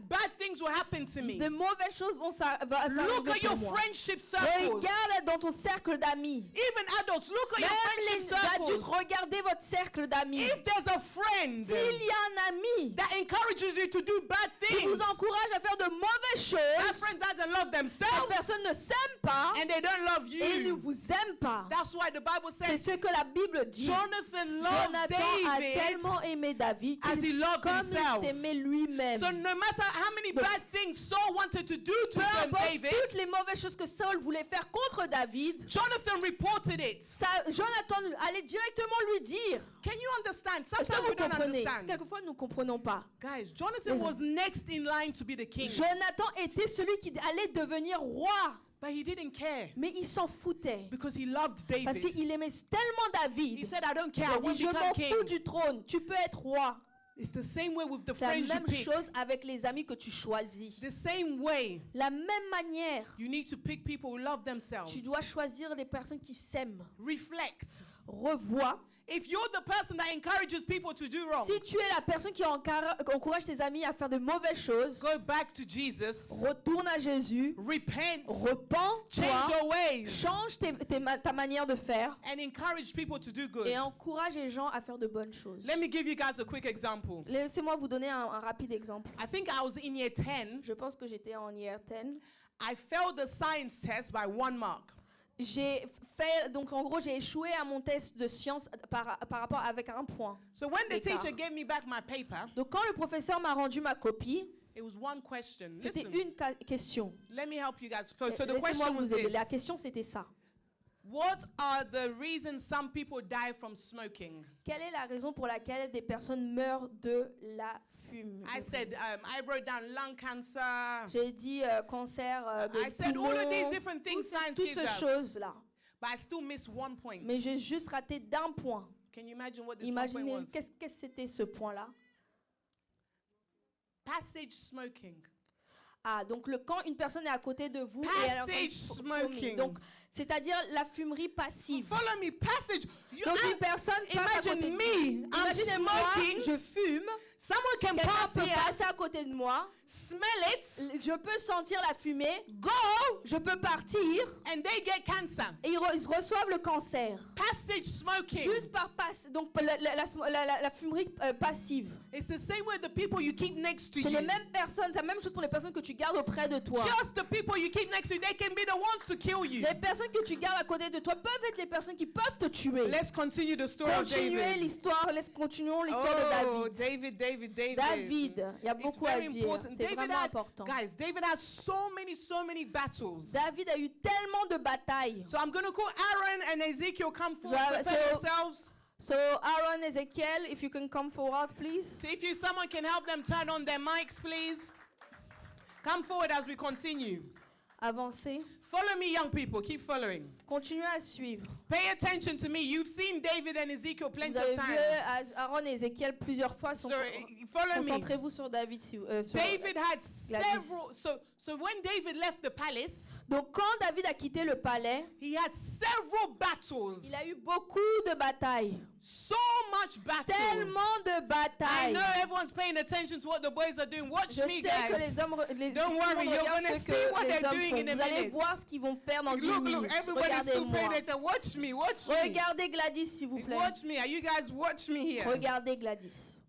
Bad things will happen to me. De mauvaises choses vont Look at s'arriver your pour moi. friendship circles. Regarde dans ton cercle d'amis. Even adults, look at your Même friendship les adultes, circles. regardez votre cercle d'amis. If there's a friend S'il y a un ami that encourages you to do bad qui things, vous encourage à faire de mauvaises that choses, friend doesn't love cette themselves personne ne s'aime pas and they don't love et ne you. vous aime pas. That's why the Bible C'est says ce que la Bible dit. Jonathan loved Jonathan a David tellement aimé David as he loved comme himself. il s'aimait lui-même. So no matter how many Donc, bad things Saul wanted to do to Peu importe David, toutes les mauvaises choses que Saul voulait faire contre David, Jonathan reported it. Jonathan allait directement lui dire. Can you understand? Est-ce que Sometimes vous we don't comprenez? understand. Quelquefois, nous ne comprenons pas. Guys, Jonathan was next in line to be the king, Jonathan était celui qui allait devenir roi, but he didn't care mais il s'en foutait. because he loved Parce David. qu'il aimait tellement He David. said, I don't Il care, I a dit, won't je become m'en king. fous du trône, tu peux être roi. It's the same way with the C'est la friends you même pick. chose avec les amis que tu choisis. The same way La même manière, you need to pick people who love themselves. tu dois choisir des personnes qui s'aiment. Reflect. Revois. If you're the person that encourages people to do wrong, Si tu es la personne qui encourage tes amis à faire de mauvaises choses, go back to Jesus. retourne à Jésus, Repent. repens-toi, Change your ways. change ta manière de faire And encourage people to do good. et encourage les gens à faire de bonnes choses. Let me give you guys a quick example. Laissez-moi vous donner un rapide exemple. I think I was in year 10. Je pense que j'étais en year 10. I failed the science test by 1 mark. Donc en gros, j'ai échoué à mon test de sciences par rapport avec un point. So when the D'écart. teacher gave me back my paper, Donc quand le professeur m'a rendu ma copie, it was one question. c'était Listen, une question. let me help you guys. So the Laissez-moi question was vous aider. this. La question c'était ça. What are the reasons some people die from smoking? Quelle est la raison pour laquelle des personnes meurent de la fume? I said, I wrote down lung cancer. J'ai dit cancer I de said all of these poumon, different things science toutes gives ces us. choses-là. But I still missed one point. Mais j'ai juste raté d'un point. Can you imagine what this one Imaginez, point was? qu'est-ce que c'était ce point-là? Passage smoking. Ah, donc quand une personne est à côté de vous et elle est en train de Passage fumer. smoking. Donc, c'est-à-dire la fumerie passive. Follow me. Passage. You, Donc une personne passe à côté de imagine vous. me. I'm Imaginez-moi, smoking. je fume, Someone can quelqu'un pass peut here, passer à côté de moi, smell it, je peux sentir la fumée, go, je peux partir and they get cancer. et ils reçoivent le cancer. Passage smoking. Juste par donc la fumerie passive. It's the same way the people you keep next to C'est you. les mêmes personnes, c'est la même chose pour les personnes que tu gardes auprès de toi. Just the people you keep next to you, they can be the ones to kill you. Les personnes que tu gardes à côté de toi peuvent être les personnes qui peuvent te tuer. Let's continue the story of Continuons David. l'histoire Oh, de David. David. David, il y a It's beaucoup à very dire. important. C'est David vraiment had, important. guys, David had so many battles. David a eu tellement de batailles. So I'm going to call Aaron and Ezekiel come forward, So- prepare yourselves. So Aaron, Ezekiel, if you can come forward, please. So if someone can help them turn on their mics, please. Come forward as we continue. Avancez. Follow me, young people. Keep following. Continuez à suivre. Pay attention to me. You've seen David and Ezekiel plenty Vous avez of vu times. Aaron et Ezekiel plusieurs fois. So follow me. Concentrez-vous sur David. Sur, David had Gladys. several. So when David left the palace, Donc quand David a quitté le palais, he had several battles. il a eu beaucoup de batailles. So much battles. Tellement de I batailles. know everyone's paying attention to what the boys are doing. Watch Je me, sais que guys. les hommes, Don't worry, you're regardent gonna ce see que what les they're hommes doing font. in a Vous allez minute. voir ce qu'ils vont faire dans une Look, minute. everybody's still paying Regardez-moi. attention. Watch me. Regardez Gladys, s'il vous plaît. Watch me. Are you guys watch me here? Regardez Gladys.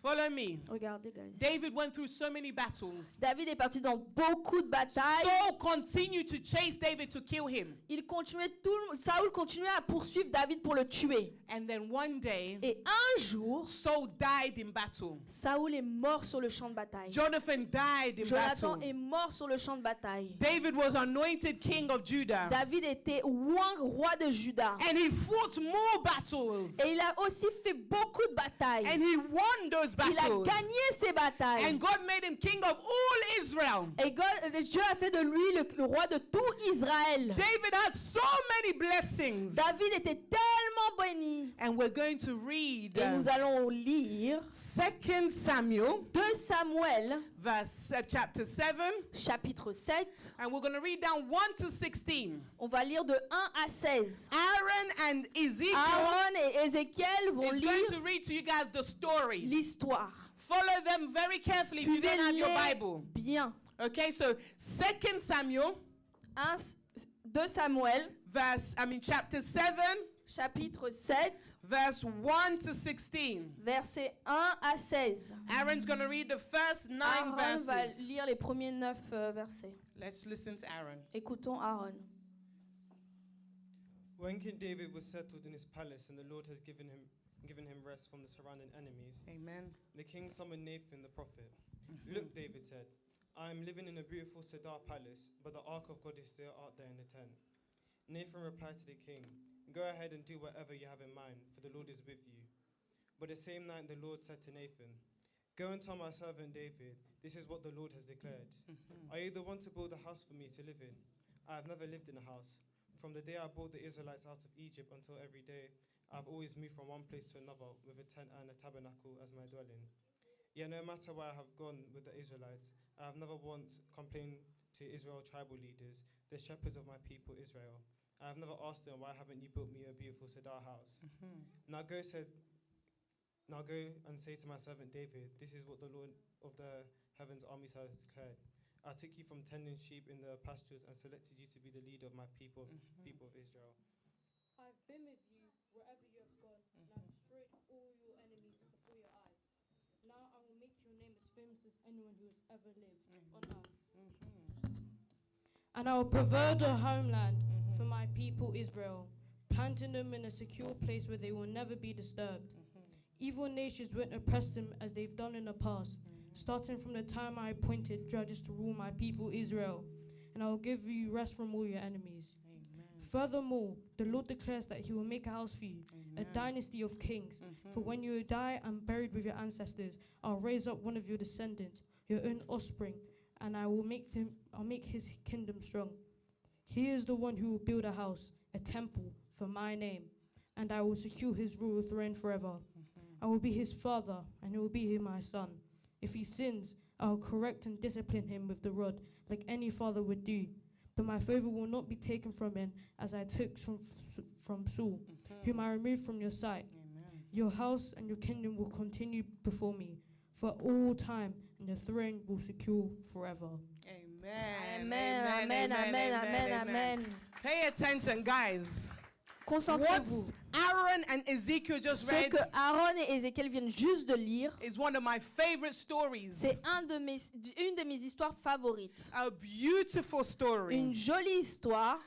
Follow me. Regardez Gladys. David went through so many battles. David est parti dans beaucoup de batailles. Saul continued to chase David to kill him. Saoul continuait à poursuivre David pour le tuer. And then one day, Et un jour, Saul died in battle. Saoul est mort sur le champ de bataille. Jonathan died in Jonathan battle. est mort sur le champ de bataille. David was anointed king of Judah. David était roi de Juda. And he fought more battles. Et il a aussi fait beaucoup de batailles. And he won those Il a battles. gagné ces batailles. And God made him king of all Israel. Et Dieu a fait de lui le roi de tout Israël. David had so many blessings. David était tellement béni. And we're going to read Et nous allons lire 2 Samuel, 2 Samuel, chapter 7. chapitre 7. And we're going to read down 1 to 16. On va lire de 1 à 16. Aaron and Ezekiel Aaron et Ézéchiel vont is going to lire read to you guys the story. l'histoire. Follow them very carefully if you don't have your Bible. Suivez-les bien. Okay, so 2 Samuel, 2 Samuel, chapter 7, chapitre 7, verse 1 to 16. versets 1 à 16. Aaron's going to read the first 9 Aaron va verses. lire les premiers 9 versets. Let's listen to Aaron. Écoutons Aaron. When King David was settled in his palace and the Lord has given him rest from the surrounding enemies, Amen. the king summoned Nathan the prophet. Look, David said, I am living in a beautiful cedar palace, but the ark of God is still out there in the tent. Nathan replied to the king, Go ahead and do whatever you have in mind, for the Lord is with you. But the same night the Lord said to Nathan, Go and tell my servant David, this is what the Lord has declared. Are you the one to build a house for me to live in? I have never lived in a house. From the day I brought the Israelites out of Egypt until every day, I've always moved from one place to another with a tent and a tabernacle as my dwelling. Yet no matter where I have gone with the Israelites, I have never once complained to Israel tribal leaders, the shepherds of my people Israel. I have never asked them, why haven't you built me a beautiful cedar house? Now go and say to my servant David, this is what the Lord of the heavens armies has declared. I took you from tending sheep in the pastures and selected you to be the leader of my people, people of Israel. I've been with you wherever you have gone, and I've destroyed all your enemies before your eyes. Now I will make your name as famous as anyone who has ever lived on earth. And I will provide a homeland for my people Israel, planting them in a secure place where they will never be disturbed. Evil nations won't oppress them as they've done in the past, starting from the time I appointed judges to rule my people Israel, and I will give you rest from all your enemies. Furthermore, the Lord declares that he will make a house for you, a dynasty of kings. For when you die and buried with your ancestors, I'll raise up one of your descendants, your own offspring, and I'll make his kingdom strong. He is the one who will build a house, a temple for my name, and I will secure his royal throne forever. I will be his father, and he will be my son. If he sins, I will correct and discipline him with the rod, like any father would do. But my favor will not be taken from him, as I took from Saul, whom I removed from your sight. Your house and your kingdom will continue before me for all time, and your throne will secure forever. Amen. Pay attention, guys. Concentrez-vous. What Aaron and Ezekiel just Ce read que Aaron et Ézéchiel viennent juste de lire, is one of my favorite stories. c'est une de mes histoires favorites. A beautiful story. Une jolie histoire.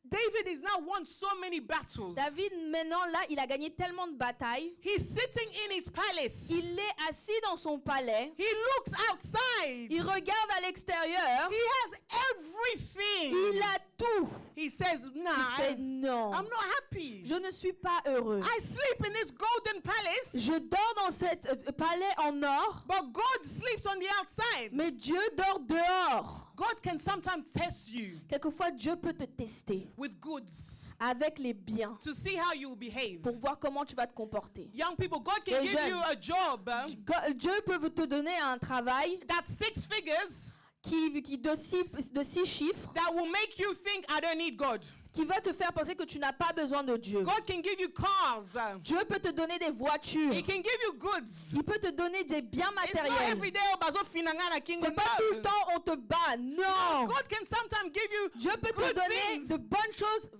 David has now won so many battles. David, maintenant, là, il a gagné tellement de batailles. He's sitting in his palace. Il est assis dans son palais. He looks outside. Il regarde à l'extérieur. He has everything. Il a tout. He says, nah, Il fait non. I'm not happy. Je ne suis pas heureux. I sleep in this golden palace, Je dors dans cet palais en or, but God sleeps on the outside. mais Dieu dort dehors. God can sometimes test you Quelquefois, Dieu peut te tester with goods avec les biens to see how you will behave. pour voir comment tu vas te comporter. Young people, God can Les give jeunes. you a job Dieu peut te donner un travail that's 6 figures qui de six chiffres, that will make you think I don't need God. qui va te faire penser que tu n'as pas besoin de Dieu. God can give you cars. Dieu peut te donner des voitures. He can give you goods. Il peut te donner des biens It's not matériels. every day bazo finangana king. C'est pas tout le temps on te bat. Non. God can sometimes give you Dieu peut te good donner things de bonnes choses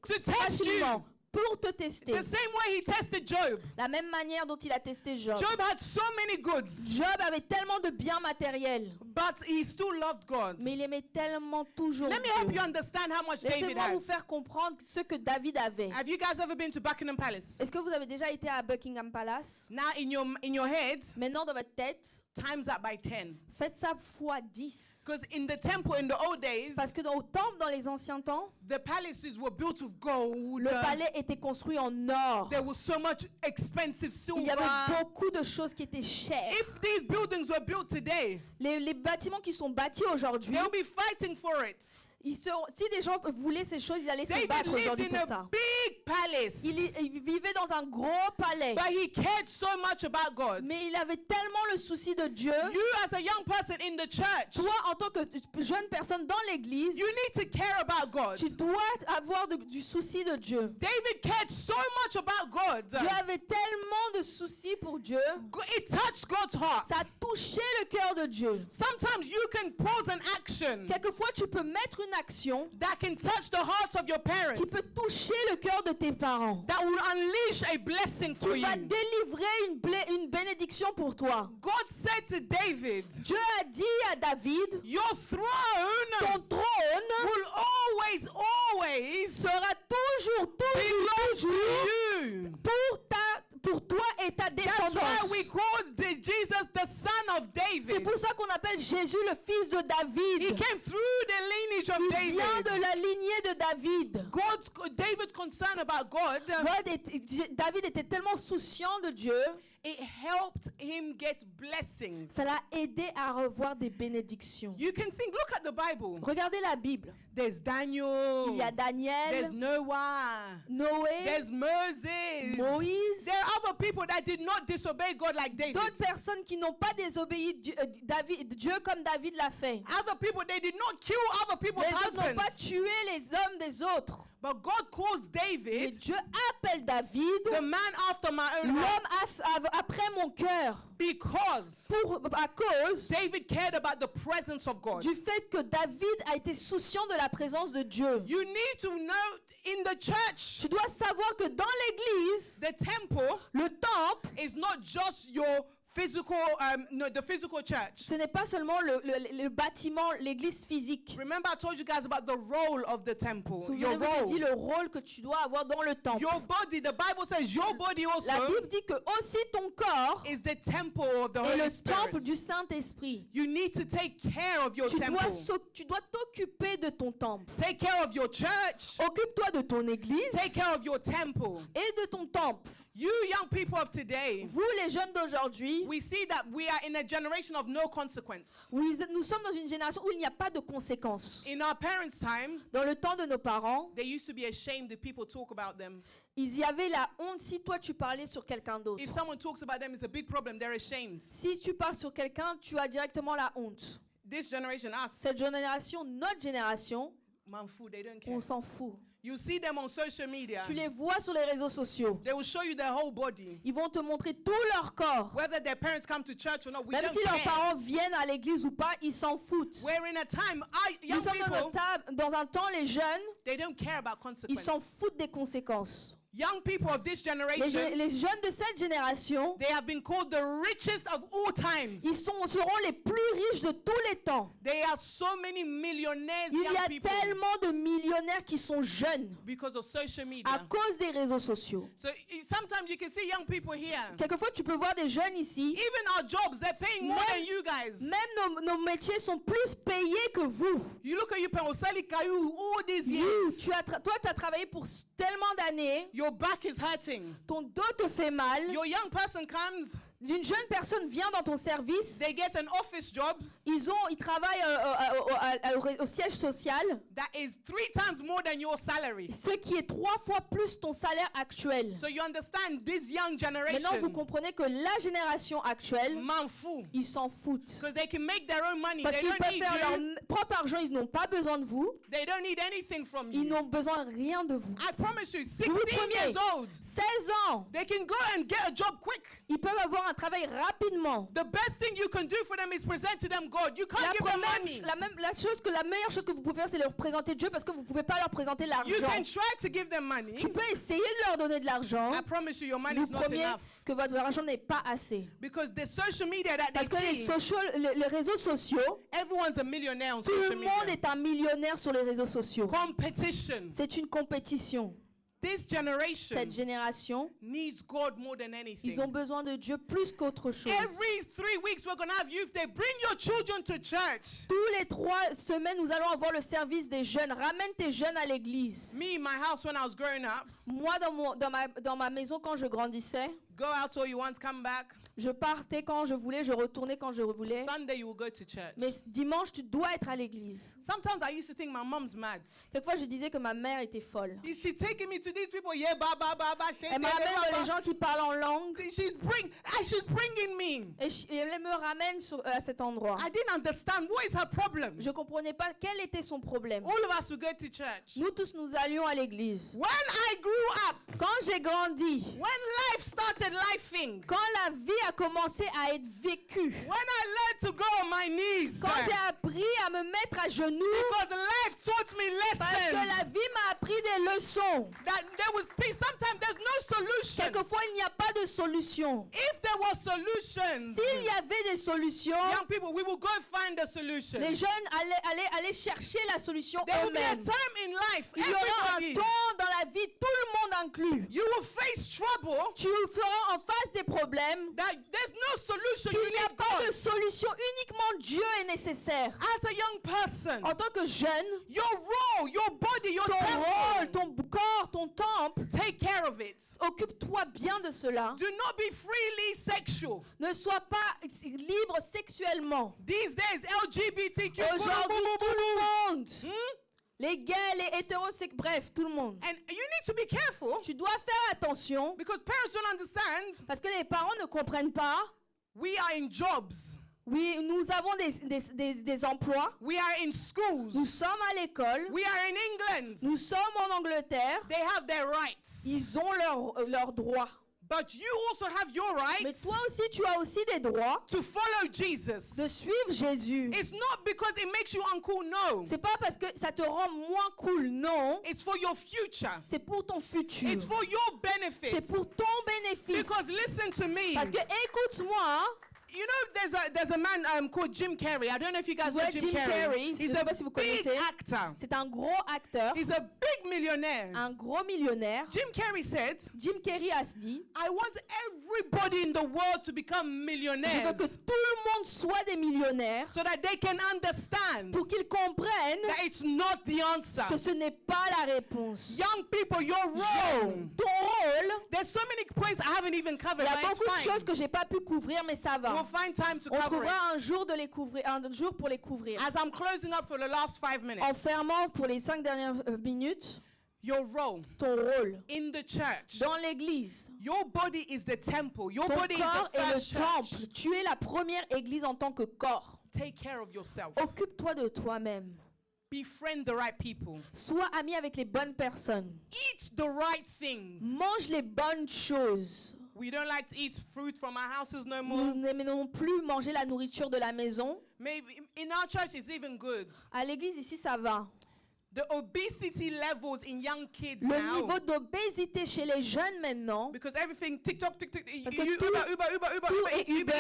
to test you. facilement pour te tester. The same way he tested Job. La même manière dont il a testé Job. Job had so many goods, Job avait tellement de biens matériels, but he still loved God. mais il aimait tellement toujours Let me help you Dieu. understand how much David Laissez-moi vous had. faire comprendre ce que David avait. Have you guys ever been to Buckingham Palace? Est-ce que vous avez déjà été à Buckingham Palace? Now in your head, Maintenant dans votre tête, times that by 10. faites ça fois 10. Because in the temple in the old days, Parce que au temple, dans les anciens temps, the palaces were built of gold. le palais était construit en or. There was so much expensive Il y silver. avait beaucoup de choses qui étaient chères. If these buildings were built today, Les bâtiments qui sont bâtis aujourd'hui, they'll be fighting for it. si des gens voulaient ces choses, ils allaient se David battre lived aujourd'hui in pour a ça. big palace, Il vivait dans un gros palais. but he cared so much about God. Mais il avait tellement le souci de Dieu. You as a young person in the church, Toi, en tant que jeune personne dans l'église, you need to care about God. tu dois avoir du souci de Dieu. David cared so much about God. Dieu avait tellement de soucis pour Dieu. It touched God's heart. Ça a touché le cœur de Dieu. Sometimes you can pause an action Quelquefois, tu peux mettre une action that can touch the hearts of your parents, qui peut toucher le cœur de tes parents, that will unleash a blessing for qui you. va délivrer une bénédiction pour toi. God said to David, Dieu a dit à David, your throne ton trône will always sera toujours belong to you. pour toi et ta That's why descendance. we call Jesus the son of C'est David. pour ça qu'on appelle Jésus le fils de He David. came through the lineage of Il vient de David. la lignée de David. David's concern about God David était tellement souciant de Dieu. it helped him get blessings. Ça l'a aidé à revoir des bénédictions. You can think, look at the Bible. Regardez la Bible. There's Daniel. Il y a There's Daniel, Noah. Noé, There's Moses. Moïse, There are other people that did not disobey God like David. d'autres personnes qui n'ont pas désobéi Dieu comme David l'a fait. Other people, they did not kill other people's Les autres n'ont pas husbands. tué les hommes des autres. But God calls Mais David Dieu appelle David the man after my own l'homme heart après mon cœur. because À cause David cared about the presence of God. du fait que David a été souciant de la présence de Dieu. You need to know in the church, Tu dois savoir que dans l'église, the temple le temple, is not just your physical, the physical church. ce n'est pas seulement le bâtiment, l'église physique. Remember, I told you guys about the role of the temple. Your Souvenez-vous, j'ai dit role. le rôle que tu dois avoir dans le temple. Your body, the Bible says your body La also Bible dit que aussi ton corps is the temple of the est Holy le temple Spirit. du Saint-Esprit. You need to take care of your Tu temple. tu dois t'occuper de ton temple. Take care of your church. Occupe-toi de ton église Take care of your temple. et de ton temple. You young people of today, Vous, les jeunes d'aujourd'hui, we see that we are in a generation of no consequence. nous sommes dans une génération où il n'y a pas de conséquences. In our parents' time, Dans le temps de nos parents, they used to be ashamed if people talk about them. il y avait la honte si toi tu parlais sur quelqu'un d'autre. If someone talks about them, it's a big problem. They're ashamed. Si tu parles sur quelqu'un, tu as directement la honte. This generation, us, Cette génération, notre génération, manfu, they don't care. on s'en fout. You see them on social media. Tu les vois sur les réseaux sociaux. They will show you their whole body. Ils vont te montrer tout leur corps. Whether their parents come to church or not, we Même don't si leurs care. parents viennent à l'église ou pas, ils s'en foutent. We're in a time, Nous young sommes people, dans un temps, les jeunes, they don't care about ils consequences. s'en foutent des conséquences. Young people of this Les, generation, les jeunes de cette génération, they have been called the richest of all times. ils seront les plus riches de tous les temps. There are so many millionaires, Il y young a people, tellement de millionnaires qui sont jeunes because of social à media. cause des réseaux sociaux. So sometimes you can see young people here. Quelquefois, tu peux voir des jeunes ici. Even our jobs, they're paying more than you guys. Même nos métiers sont plus payés que vous. You look at you, Osali Kayu, all these You, years. toi, tu as travaillé pour tellement d'années. Your back is hurting. Ton dos te fait mal. Your young person comes, Une jeune personne vient dans ton service. they get an office job Ils travaillent au siège social. that is 3 times more than your salary. Ce qui est 3 fois plus ton salaire actuel. So you understand this young Maintenant, vous generation, comprenez que la génération actuelle, manfu, ils s'en foutent. because they can make their own money. Parce They qu'ils don't peuvent need faire leur you. propre argent, ils n'ont pas besoin de vous. They don't need anything from Ils you. n'ont besoin de rien de vous. I promise you, Je vous 16 promets, years old, 16 ans, they can go and get a job quick. ils peuvent avoir un travail rapidement. The best thing you can do for them is present to them God. You can't La, give them money. la meilleure chose que vous pouvez faire, c'est leur présenter Dieu parce que vous ne pouvez pas leur présenter You l'argent. can try to give them money. Tu peux essayer de leur donner de l'argent. I promise you, your money Je vous is not promets enough. que votre argent n'est pas assez. Because the social media that Parce que they see, les réseaux sociaux, everyone's a millionaire on tout le social monde media. est un millionnaire sur les réseaux sociaux. Competition. C'est une compétition. This generation Cette génération, needs God more than ils ont anything. besoin de Dieu plus qu'autre chose. Every 3 weeks we're going to have youth. They bring your children to church. Tous les 3 semaines, nous allons avoir le service des jeunes. Ramène tes jeunes à l'église. Me in my house when I was growing up, Moi, dans ma maison, quand je grandissais, go out all you want, come back. je partais quand je voulais, je retournais quand je voulais. Sunday you will go to church. Mais dimanche, tu dois être à l'église. Sometimes I used to think my mom's mad. Quelquefois, je disais que ma mère était folle. Is she taking me to these people? Yeah, ba ba ba ba. Elle me ramène dans les gens qui parlent en langue. She's bringing me. Et elle me ramène à cet endroit. I didn't understand what is her problem. Je ne comprenais pas quel était son problème. All of us would go to church. Nous tous, nous allions à l'église. When I grew up, Quand j'ai grandi, when life started lifing, quand la vie a commencé à être vécue, when I learned to go on my knees, quand j'ai appris à me mettre à genoux, because life taught me parce que la lessons vie m'a appris des leçons. that there was peace. Sometimes there's no solution. Quelquefois, il n'y a pas de solution. If there were solutions, S'il y avait des solutions, young people, we will go find the solution. les jeunes allaient chercher la solution There will be a eux-mêmes. time in life, Il y aura un everybody, temps dans la vie, tout le monde inclus. you will face trouble Tu feras en face des problèmes. that there's no solution. Il You n'y a need pas de God. solution, uniquement Dieu est nécessaire. As a young person, En tant que jeune, your role, your body, your ton rôle, temple, ton corps, ton temple, take care of it. occupe-toi bien de cela. Do not be freely sexual. Ne sois pas libre sexuellement. These days, LGBTQ. Aujourd'hui, tout le monde, Hmm? les gays, les hétérosexuels, bref, tout le monde. And you need to be careful Tu dois faire attention because parents don't understand. parce que les parents ne comprennent pas. We are in jobs. Oui, nous avons des emplois. We are in schools. Nous sommes à l'école. We are in England. Nous sommes en Angleterre. They have their rights. Ils ont leurs droits. But you also have your Mais rights toi aussi, tu as aussi des droits to follow Jesus. de suivre Jésus. It's not because it makes you uncool, no. C'est pas parce que ça te rend moins cool, non. It's for your future. C'est pour ton futur. It's for your benefit. C'est pour ton bénéfice. Because listen to me. Parce que écoute-moi, You know, there's a man called Jim Carrey. I don't know if you guys know Ouais, Jim Jim Carrey. He's Je sais a pas si vous big connaissez. actor. c'est un gros acteur, He's a big millionaire. un gros millionnaire. Jim Carrey said, Jim Carrey a dit, I want everybody in the world to become je veux millionaires que tout le monde soit des millionnaires so that they can understand pour qu'ils comprennent that it's not the answer. que ce n'est pas la réponse. Young people, your role. Ton rôle, There's so many points I haven't even il covered. y a But it's beaucoup de fine. choses que j'ai pas pu couvrir, mais ça We'll va. find time to On cover it. trouvera un jour de les couvrir, un jour pour les couvrir. As I'm closing up for the last 5 minutes, En fermant pour les 5 dernières minutes, your role ton rôle in the church. dans l'église. Your body is the temple. Your Ton body is corps the est le first church. temple. Tu es la première église en tant que corps. Take care of yourself. Occupe-toi de toi-même. Befriend the right people. Sois ami avec les bonnes personnes. Eat the right things. Mange les bonnes choses. We don't like to eat fruit from our houses no Nous more. n'aimons plus manger la nourriture de la maison. Maybe in our church it's even good. À l'église ici, ça va. The obesity levels in young kids Le now. niveau d'obésité chez les jeunes maintenant, Because everything TikTok, Parce que tout- tout est Uber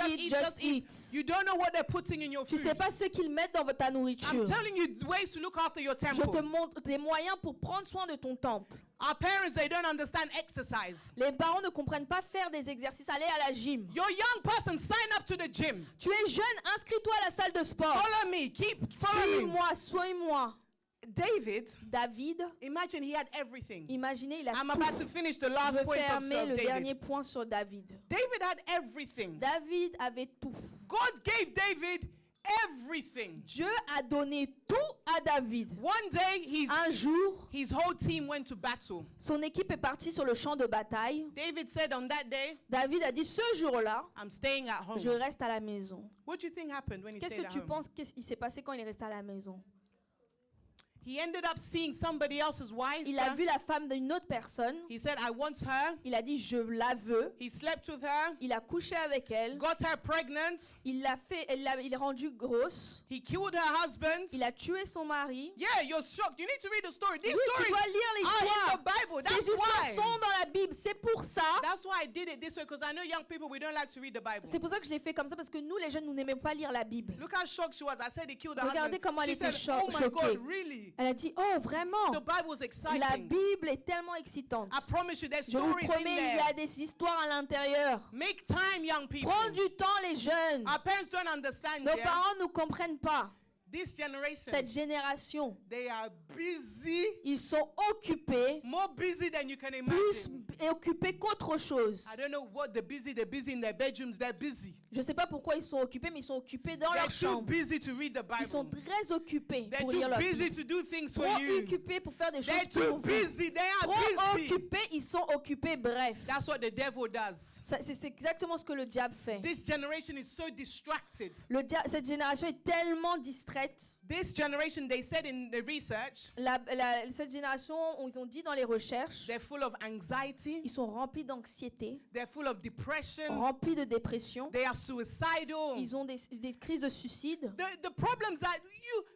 Eats, just eat. You don't know what they're putting in your Tu food. sais pas ce qu'ils mettent dans ta nourriture. I'm telling you ways to look after your Je te temple. montre des moyens pour prendre soin de ton temple. Our parents, they don't understand exercise. Les parents ne comprennent pas faire des exercices, aller à la gym. You're a young person, sign up to the gym. Tu es jeune, inscris-toi à la salle de sport. Follow me, keep following. Suis-moi, suis-moi. David, David, imagine he had everything. imaginez, il a I'm tout. about to finish the Je last veux point of fermer le dernier David. point sur David. David had everything. David avait tout. God gave David everything. Dieu a donné tout à David. One day, Un jour, his whole team went to battle. son équipe est partie sur le champ de bataille. David said on that day, David a dit, ce jour-là, I'm staying at home. je reste à la maison. What do you think happened when he Qu'est-ce stayed que at tu home? penses qu'est-ce qui s'est passé quand il est resté à la maison? He ended up seeing somebody else's wife. Il a vu la femme d'une autre personne. He said, I want her. Il a dit, je la veux. He slept with her, Il a couché avec elle. got her pregnant. Il l'a fait, il l'a rendue grosse. He killed her husband. Il a tué son mari. Yeah, you're shocked. You need to read the story. These Oui, tu stories dois lire are in l'histoire. the Bible. Ces That's histoires why. sont dans la Bible. C'est pour ça. That's why I did it this way, because I know young people, we don't like to read the Bible. C'est pour ça que je l'ai fait comme ça parce que nous les jeunes nous n'aimons pas lire la Bible. Look how shocked she was. I said he killed her Regardez husband. comment elle She était said, oh my choquée. God, really? Elle a dit oh vraiment The Bible's la exciting. Bible est tellement excitante. I promise you, there's Je vous stories in promets il y there. a des histoires à l'intérieur. Make time, young people. Prends du temps les jeunes. Our parents don't understand. Nos Yeah? parents ne comprennent pas. This generation, Cette génération, they are busy, ils sont occupés, more busy than you can plus imagine. occupés qu'autre chose. I don't know what they're busy in their bedrooms, they're busy. Je ne sais pas pourquoi ils sont occupés, mais ils sont occupés dans They're leur too chambre. busy to read the Ils sont Bible. très occupés They're pour too lire leur busy Bible. to do things for Trop you. occupés pour faire des They're choses too pour vous. busy, they are Trop busy. occupés, ils sont occupés, bref. That's what the devil does. C'est exactement ce que le diable fait. This generation is so distracted. Cette génération est tellement distraite. This generation, they said in the research, Cette génération, ils ont dit dans les recherches, they're full of anxiety, ils sont remplis d'anxiété, they're full of depression, remplis de dépression. they are suicidal. Ils ont des crises de suicide. The problems that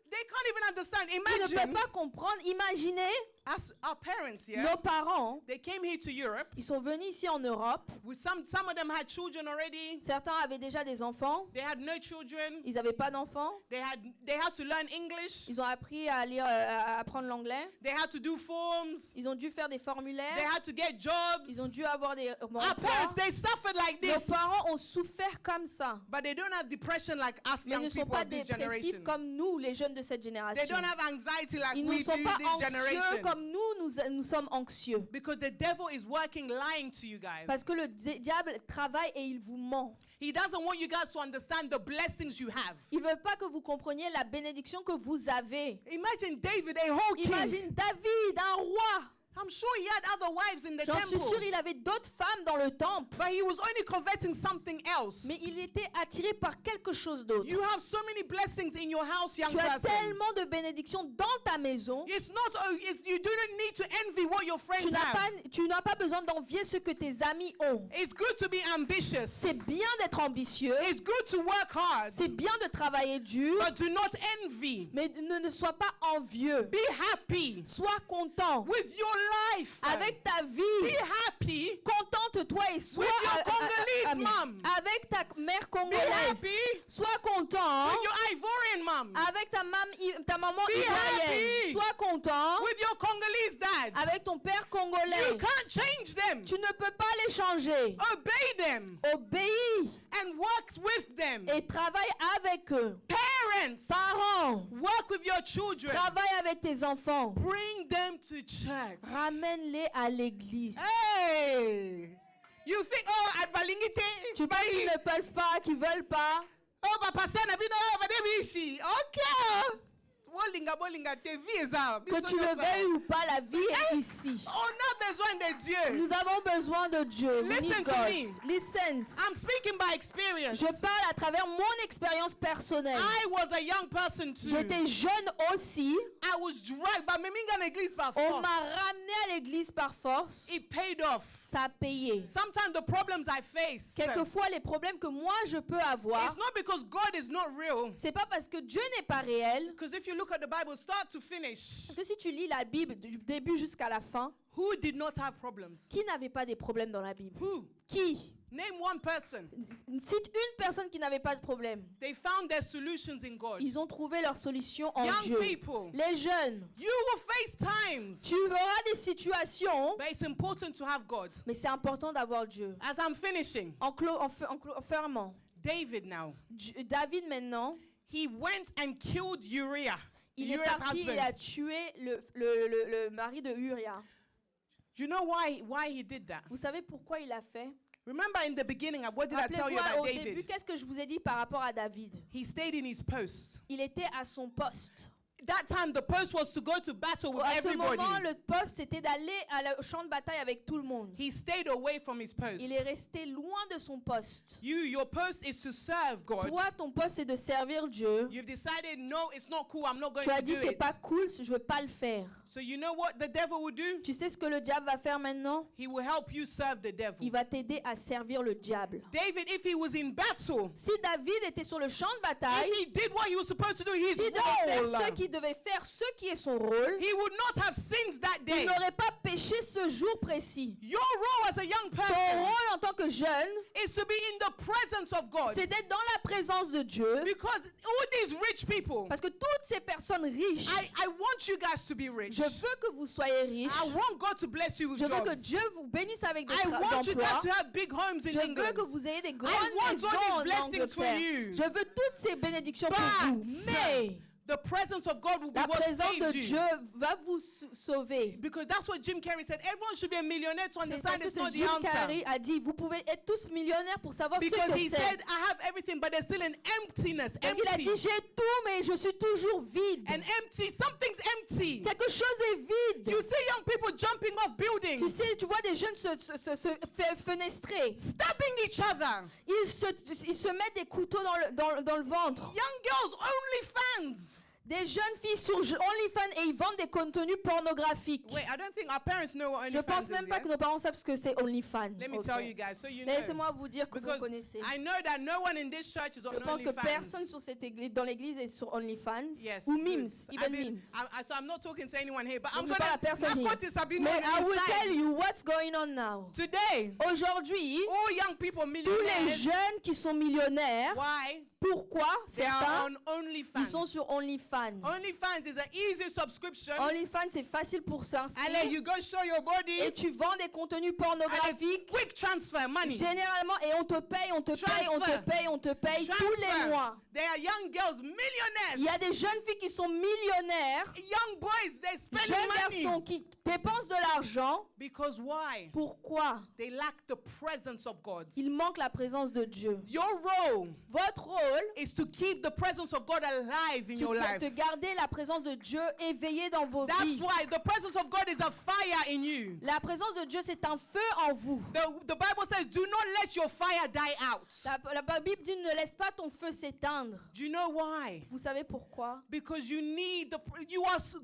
they can't even understand. Ils ne Imagine, peuvent pas comprendre. Imaginez as our parents here, nos parents. they came here to Europe. Ils sont venus ici en Europe. With some of them had children already. Certains avaient déjà des enfants. They had no children. Ils n'avaient pas d'enfants. They had to learn English. Ils ont appris à lire, à apprendre l'anglais. They had to do forms. Ils ont dû faire des They formulaires. had to get jobs. Ils ont dû avoir des Our emplois. parents, they suffered like Nos this. parents ont souffert comme ça. But they don't have depression like us Mais ils young ne sont people pas of this dépressifs generation. comme nous, les jeunes de cette They génération. don't have anxiety like Ils we ne do sont pas this anxieux generation. comme comme nous sommes anxieux. Because the devil is working lying to you guys. Parce que le diable travaille et il vous ment. He doesn't want you guys to understand the blessings you have. Il veut pas que vous compreniez la bénédiction que vous avez. Imagine David, a whole king. Imagine David, un roi. I'm sure he had other wives in the J'en suis temple. sûre, il avait d'autres femmes dans le temple. But he was only coveting something else. Mais il était attiré par quelque chose d'autre. You have so many blessings in your house, young Tu as person. tellement de bénédictions dans ta maison. You don't need to envy what your friends have. Tu n'as pas besoin d'envier ce que tes amis ont. It's good to be ambitious. C'est bien d'être ambitieux. It's good to work hard. C'est bien de travailler dur. But do not envy. Mais ne sois pas envieux. Be happy Sois content with your life. avec ta Be vie. happy Contente-toi et sois with your Congolese mom. avec ta mère Be congolaise. happy Sois content with your Ivorian mom. avec ta maman Be ivoirienne. happy Sois content with your Congolese dad. avec ton père You congolais. can't change them. Tu ne peux pas les changer. Obey them Obéis and work with them. et travaille avec eux. Parents, Parents, work with your children. travaille avec tes enfants. Bring them to church. Ramène-les à l'église. Hey! You think, oh, at Balingite, Tu penses qu'ils ne peuvent pas, qu'ils veulent pas? oh, papa, sana, bino, badebishi. Okay. Bolinga, te vie ça. Que tu le veuilles ou pas, la vie est ici. On a besoin de Dieu. Nous avons besoin de Dieu. We Listen need to God. me. Listen. I'm speaking by experience. Je parle à travers mon expérience personnelle. I was a young person too. J'étais jeune aussi. I was dragged by Meminga Église par On force. m'a ramené à l'église par force. It paid off. Ça a payé. Sometimes the problems I face, Quelquefois, les problèmes que moi je peux avoir, it's not because God is not real. c'est pas parce que Dieu n'est pas réel. Because if you look at the Bible, start to finish, Parce que si tu lis la Bible du début jusqu'à la fin, who did not have problems? qui n'avait pas des problèmes dans la Bible? Who? Qui? Name one person. Cite une personne qui n'avait pas de problème. They found their solutions in God. Ils ont trouvé leur solution en Young Dieu. people, Les jeunes, you will face times, tu auras des situations, but it's important to have God. mais c'est important d'avoir Dieu. As I'm finishing, En fermant. David now, David maintenant, he went and killed Uriah, il est Uriah's parti, husband. il a tué le mari de Uriah. Do you know why he did that? Vous savez pourquoi il l'a fait? Remember in the beginning, what did I tell you Rappelez-vous about au début, David? qu'est-ce que je vous ai dit par rapport à David? He stayed in his post. Il était à son poste. That time, the post was to go to battle with À ce everybody. moment, le poste, c'était d'aller au champ de bataille avec tout le monde. He stayed away from his post. Il est resté loin de son poste. Your post is to serve God. Toi, ton poste, c'est de servir Dieu. You've decided, no, it's not cool, I'm not going Tu as to dit, do c'est it. pas cool, je veux pas le faire. So you know what the devil will do? Tu sais ce que le diable va faire maintenant? He will help you serve the devil. Il va t'aider à servir le diable. David, if he was in battle, Si David était sur le champ de bataille, if he did what he was supposed to do, his s'il devait faire role, ce qu'il devait faire, ce qui est son rôle, he would not have sinned that il day. n'aurait pas péché ce jour précis. Your role as a young Ton person rôle en tant que jeune, is to be in the presence of God. c'est d'être dans la présence de Dieu. Because all these rich people, Parce que toutes ces personnes riches, I want you guys to be rich. je veux que vous soyez riches. I want God to bless you with Je veux que jobs. Dieu vous bénisse avec des I want you guys emplois. to have big homes in Je veux England. que vous ayez des I grandes want maisons all en these blessings for Angleterre. you. Je veux toutes ces bénédictions pour vous. But Mais the presence of God will be la what présence de saves you. Dieu va vous sauver. Because that's what Jim Carrey said. Everyone should be a millionaire to C'est parce understand que it's ce not the Jim answer. Carrey a dit, vous pouvez être tous millionnaires pour savoir ce Because que he c'est. said, I have everything, but there's still an emptiness. Parce qu'il a dit, Empty. j'ai tout, mais je suis toujours vide. And empty. Something's empty. Quelque chose est vide. You see young people jumping off buildings, Tu sais, tu vois des jeunes se fenestrer. stabbing each other. Ils se mettent des couteaux dans le ventre. Young girls, only fans. Des jeunes filles sur OnlyFans et ils vendent des contenus pornographiques. Wait, I don't think our parents know what Je OnlyFans pense même is pas yet. que nos parents savent ce que c'est OnlyFans. Let me Ok. tell you guys, so you know. Laissez-moi vous dire que vous Because connaissez. I know that no one in this church is on Je pense que OnlyFans. personne sur cette église, dans l'église est sur OnlyFans Yes. ou Memes, I even mean, Memes. so I'm not talking to anyone here, but Donc, I'm je parle à personne gonna. here. Narcotics have been Mais on I will inside. tell you what's going on now. Today, Aujourd'hui, all young people, tous les millionaires, jeunes qui sont millionnaires, why? pourquoi They are certains, on OnlyFans. ils sont sur OnlyFans. OnlyFans is an easy subscription. OnlyFans, c'est facile pour Allez, s'inscrire. you go show your body. Et tu vends des contenus And pornographiques. a quick transfer money. Généralement, et on te paye, on te paye, on te Transfer. paye, on te paye tous les Transfer. mois. They are young girls, Il millionaires. y a des jeunes filles qui sont millionnaires, Young boys, they spend jeunes money. sont qui dépensent de l'argent. Because why? Pourquoi? They lack the presence of God. Il manque la présence de Dieu. Your role Votre rôle, is to keep the presence of God alive in c'est your life. de garder la présence de Dieu éveillée dans vos That's vies. why the presence of God is a fire in you. La présence de Dieu, c'est un feu en vous. The Bible says, do not let your fire die out. La Bible dit, ne laisse pas ton feu s'éteindre. Do you know why? Vous savez pourquoi? Because you need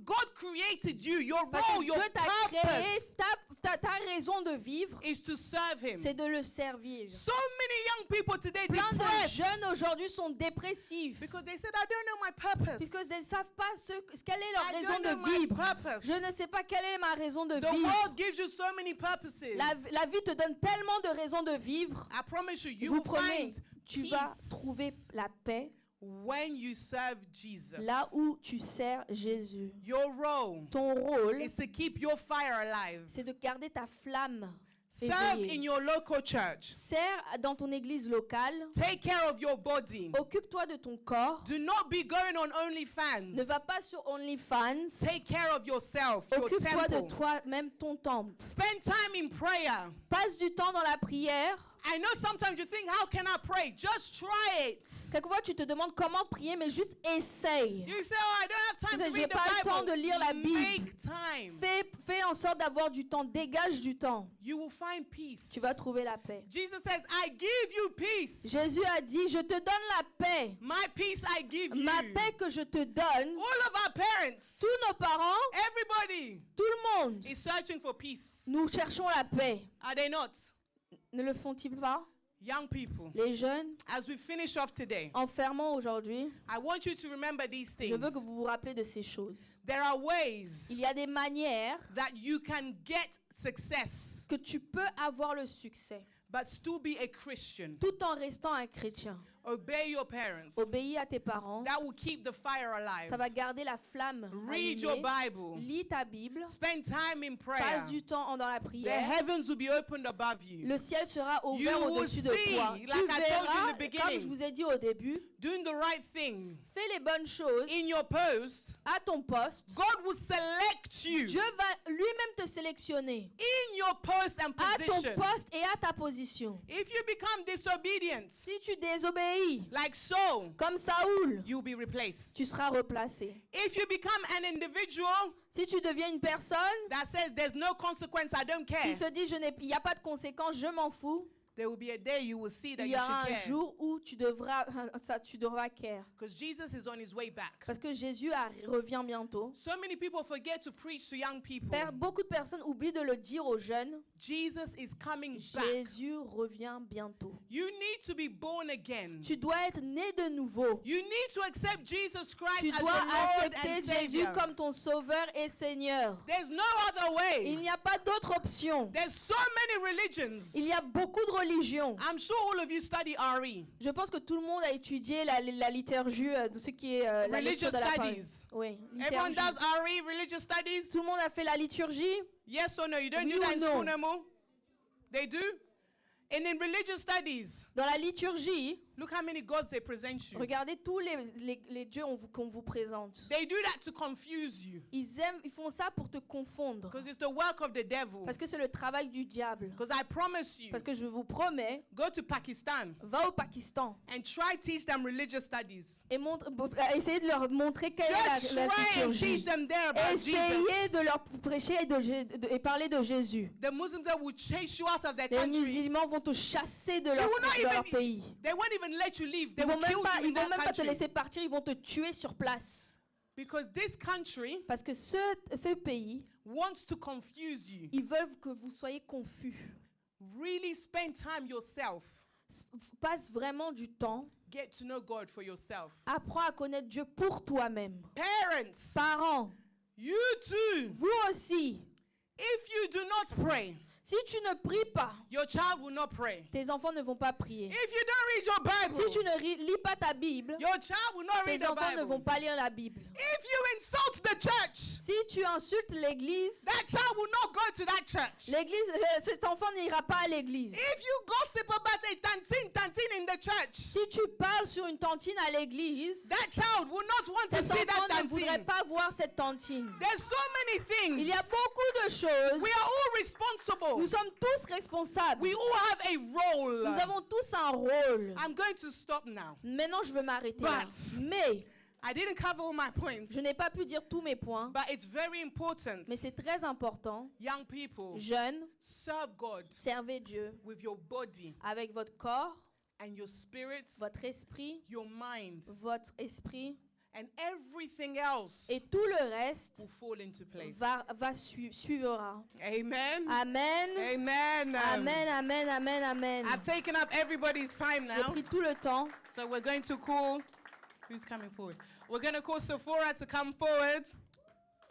God created you. Your Parce que role, your Dieu t'a créé, purpose ta raison de vivre, is to serve Him. c'est de le servir. So many young people today Plein de depressed jeunes aujourd'hui sont dépressifs. because they said, I don't know my purpose. Parce qu'ils ne savent pas quelle est leur I raison don't know de my vivre. purpose. Je ne sais pas quelle est ma raison de The vivre. world gives you so many purposes. La vie te donne tellement de raisons de vivre. I promise you, Je you vous will promets, find tu peace vas trouver la paix when you serve Jesus. là où tu sers Jésus. Your role Ton rôle, is to keep your fire alive. c'est de garder ta flamme Serve éveillée. in your local church. Sers dans ton église locale. Take care of your body. Occupe-toi de ton corps. Do not be going on Ne OnlyFans. va pas sur OnlyFans. Take care of yourself, your Occupe-toi de temple. toi, même ton temple. Spend time in prayer. Passe du temps dans la prière. I know sometimes you think, how can I pray? Just try it. Quelquefois, tu te demandes comment prier, mais juste essaye. You say, oh, I don't have time to J'ai read pas le the temps Bible. de lire la Bible. Make time. Fais en sorte d'avoir du temps. Dégage du temps. You will find peace. Tu vas trouver la paix. Jesus says, I give you peace. Jésus a dit, je te donne la paix. My peace I give you. Ma paix que je te donne. All of our parents, Tous nos parents, everybody tout le monde, is searching for peace. nous cherchons la paix. Are they not? Ne le font-ils pas? Young people, Les jeunes, as we finish off today, enfermant aujourd'hui, I want you to remember these things. je veux que vous vous rappelez de ces choses. There are ways Il y a des manières that you can get success, que tu peux avoir le succès, but still be a Christian. tout en restant un chrétien. Obey your parents. Obéis à tes parents. That will keep the fire alive. Ça va garder la flamme Read your allumée. Bible. Lis ta Bible. Spend time in prayer. Passe du temps dans la The prière. heavens will be opened above you. Le ciel sera ouvert You will au-dessus de see, toi. like Tu I told you in verras, the beginning. comme je vous ai dit au début, Doing the right thing fais les bonnes choses in your post, à ton poste. God will select you Dieu va lui-même te sélectionner in your post and à ton position. poste et à ta position. If you become disobedient, Si tu désobéis, like Saul, comme Saoul, you'll be replaced. tu seras replacé. If you become an individual Si tu deviens une personne that says there's no consequence, I don't care, qui se dit il n'y a pas de conséquences, je m'en fous, there will be a day you will see that il y you aura should un care. jour où tu devras care. Because Jesus is on his way back. Parce que Jésus revient bientôt. So many people forget to preach to young people. Beaucoup de personnes oublient de le dire aux jeunes. Jesus is coming back. Jésus revient bientôt. You need to be born again. Tu dois être né de nouveau. You need to accept Jesus Christ Tu as dois your Lord accepter and Jésus Savior. comme ton sauveur et Seigneur. There's no other way. Il n'y a pas d'autre option. There's so many religions. Il y a beaucoup de religions. I'm sure all of you study RE. Je pense que tout le monde a étudié la liturgie de ce qui est la lecture Religious de la parole. studies. Oui, Everyone liturgie. does RE, religious studies? Tout le monde a fait la liturgie. Yes or no? You don't Oui do that ou in non? school no more? They do? And in religious studies, Dans la liturgie, look how many gods they present you. regardez tous les dieux qu'on vous présente. They do that to confuse you. Ils font ça pour te confondre. Because it's the work of the devil. Parce que c'est le travail du diable. Because I promise you, Parce que je vous promets, go to Pakistan va au Pakistan and try teach them religious studies. et essayez de leur montrer quelle Just est la try and liturgie. teach them there about Essayez Jesus. de leur prêcher et parler de Jésus. The Muslims that will chase you out of their Les country. musulmans vont te chasser de They leur, will not de leur even, pays. they won't even let you leave. They Ils will vont même kill pas, you in ils vont that même pas te country. laisser partir, ils vont te tuer sur place. Because this country Parce que ce pays, wants to confuse you. ils veulent que vous soyez confus. Really spend time yourself. Passe vraiment du temps. Get to know God for yourself. Apprends à connaître Dieu pour toi-même. Parents, Parents, you too. vous aussi, If you do not pray, Si tu ne pries pas, your child will not pray. tes enfants ne vont pas prier. If you don't read your Bible, Si tu ne lis pas ta Bible, your child will not read tes the enfants ne vont Bible. pas lire la Bible. If you insult the church, Si tu insultes l'église, that child will not go to that church. cet enfant n'ira pas à l'église. If you gossip about a tantin in the church, Si tu parles sur une tantine à l'église, that child will not want to cet see enfant that ne voudrait tantin. pas voir cette tantine. There's so many things. Il y a beaucoup de choses. We are all responsible. Nous sommes tous responsables. We all have a role. Nous avons tous un rôle. I'm going to stop now. Maintenant, je veux m'arrêter là. But- Mais I didn't cover all my points, je n'ai pas pu dire tous mes points. but it's very important. Mais c'est très important. Young people, Jeunes, serve God servez Dieu with your body avec votre corps, and your spirit, votre esprit, your mind, votre esprit, and everything else et tout le reste will fall into place. suivra. Amen. Amen. Amen. Amen, amen, amen, amen. I've taken up everybody's time J'ai now, pris tout le temps. so we're going to call. Who's coming forward? We're going to call Sephora to come forward.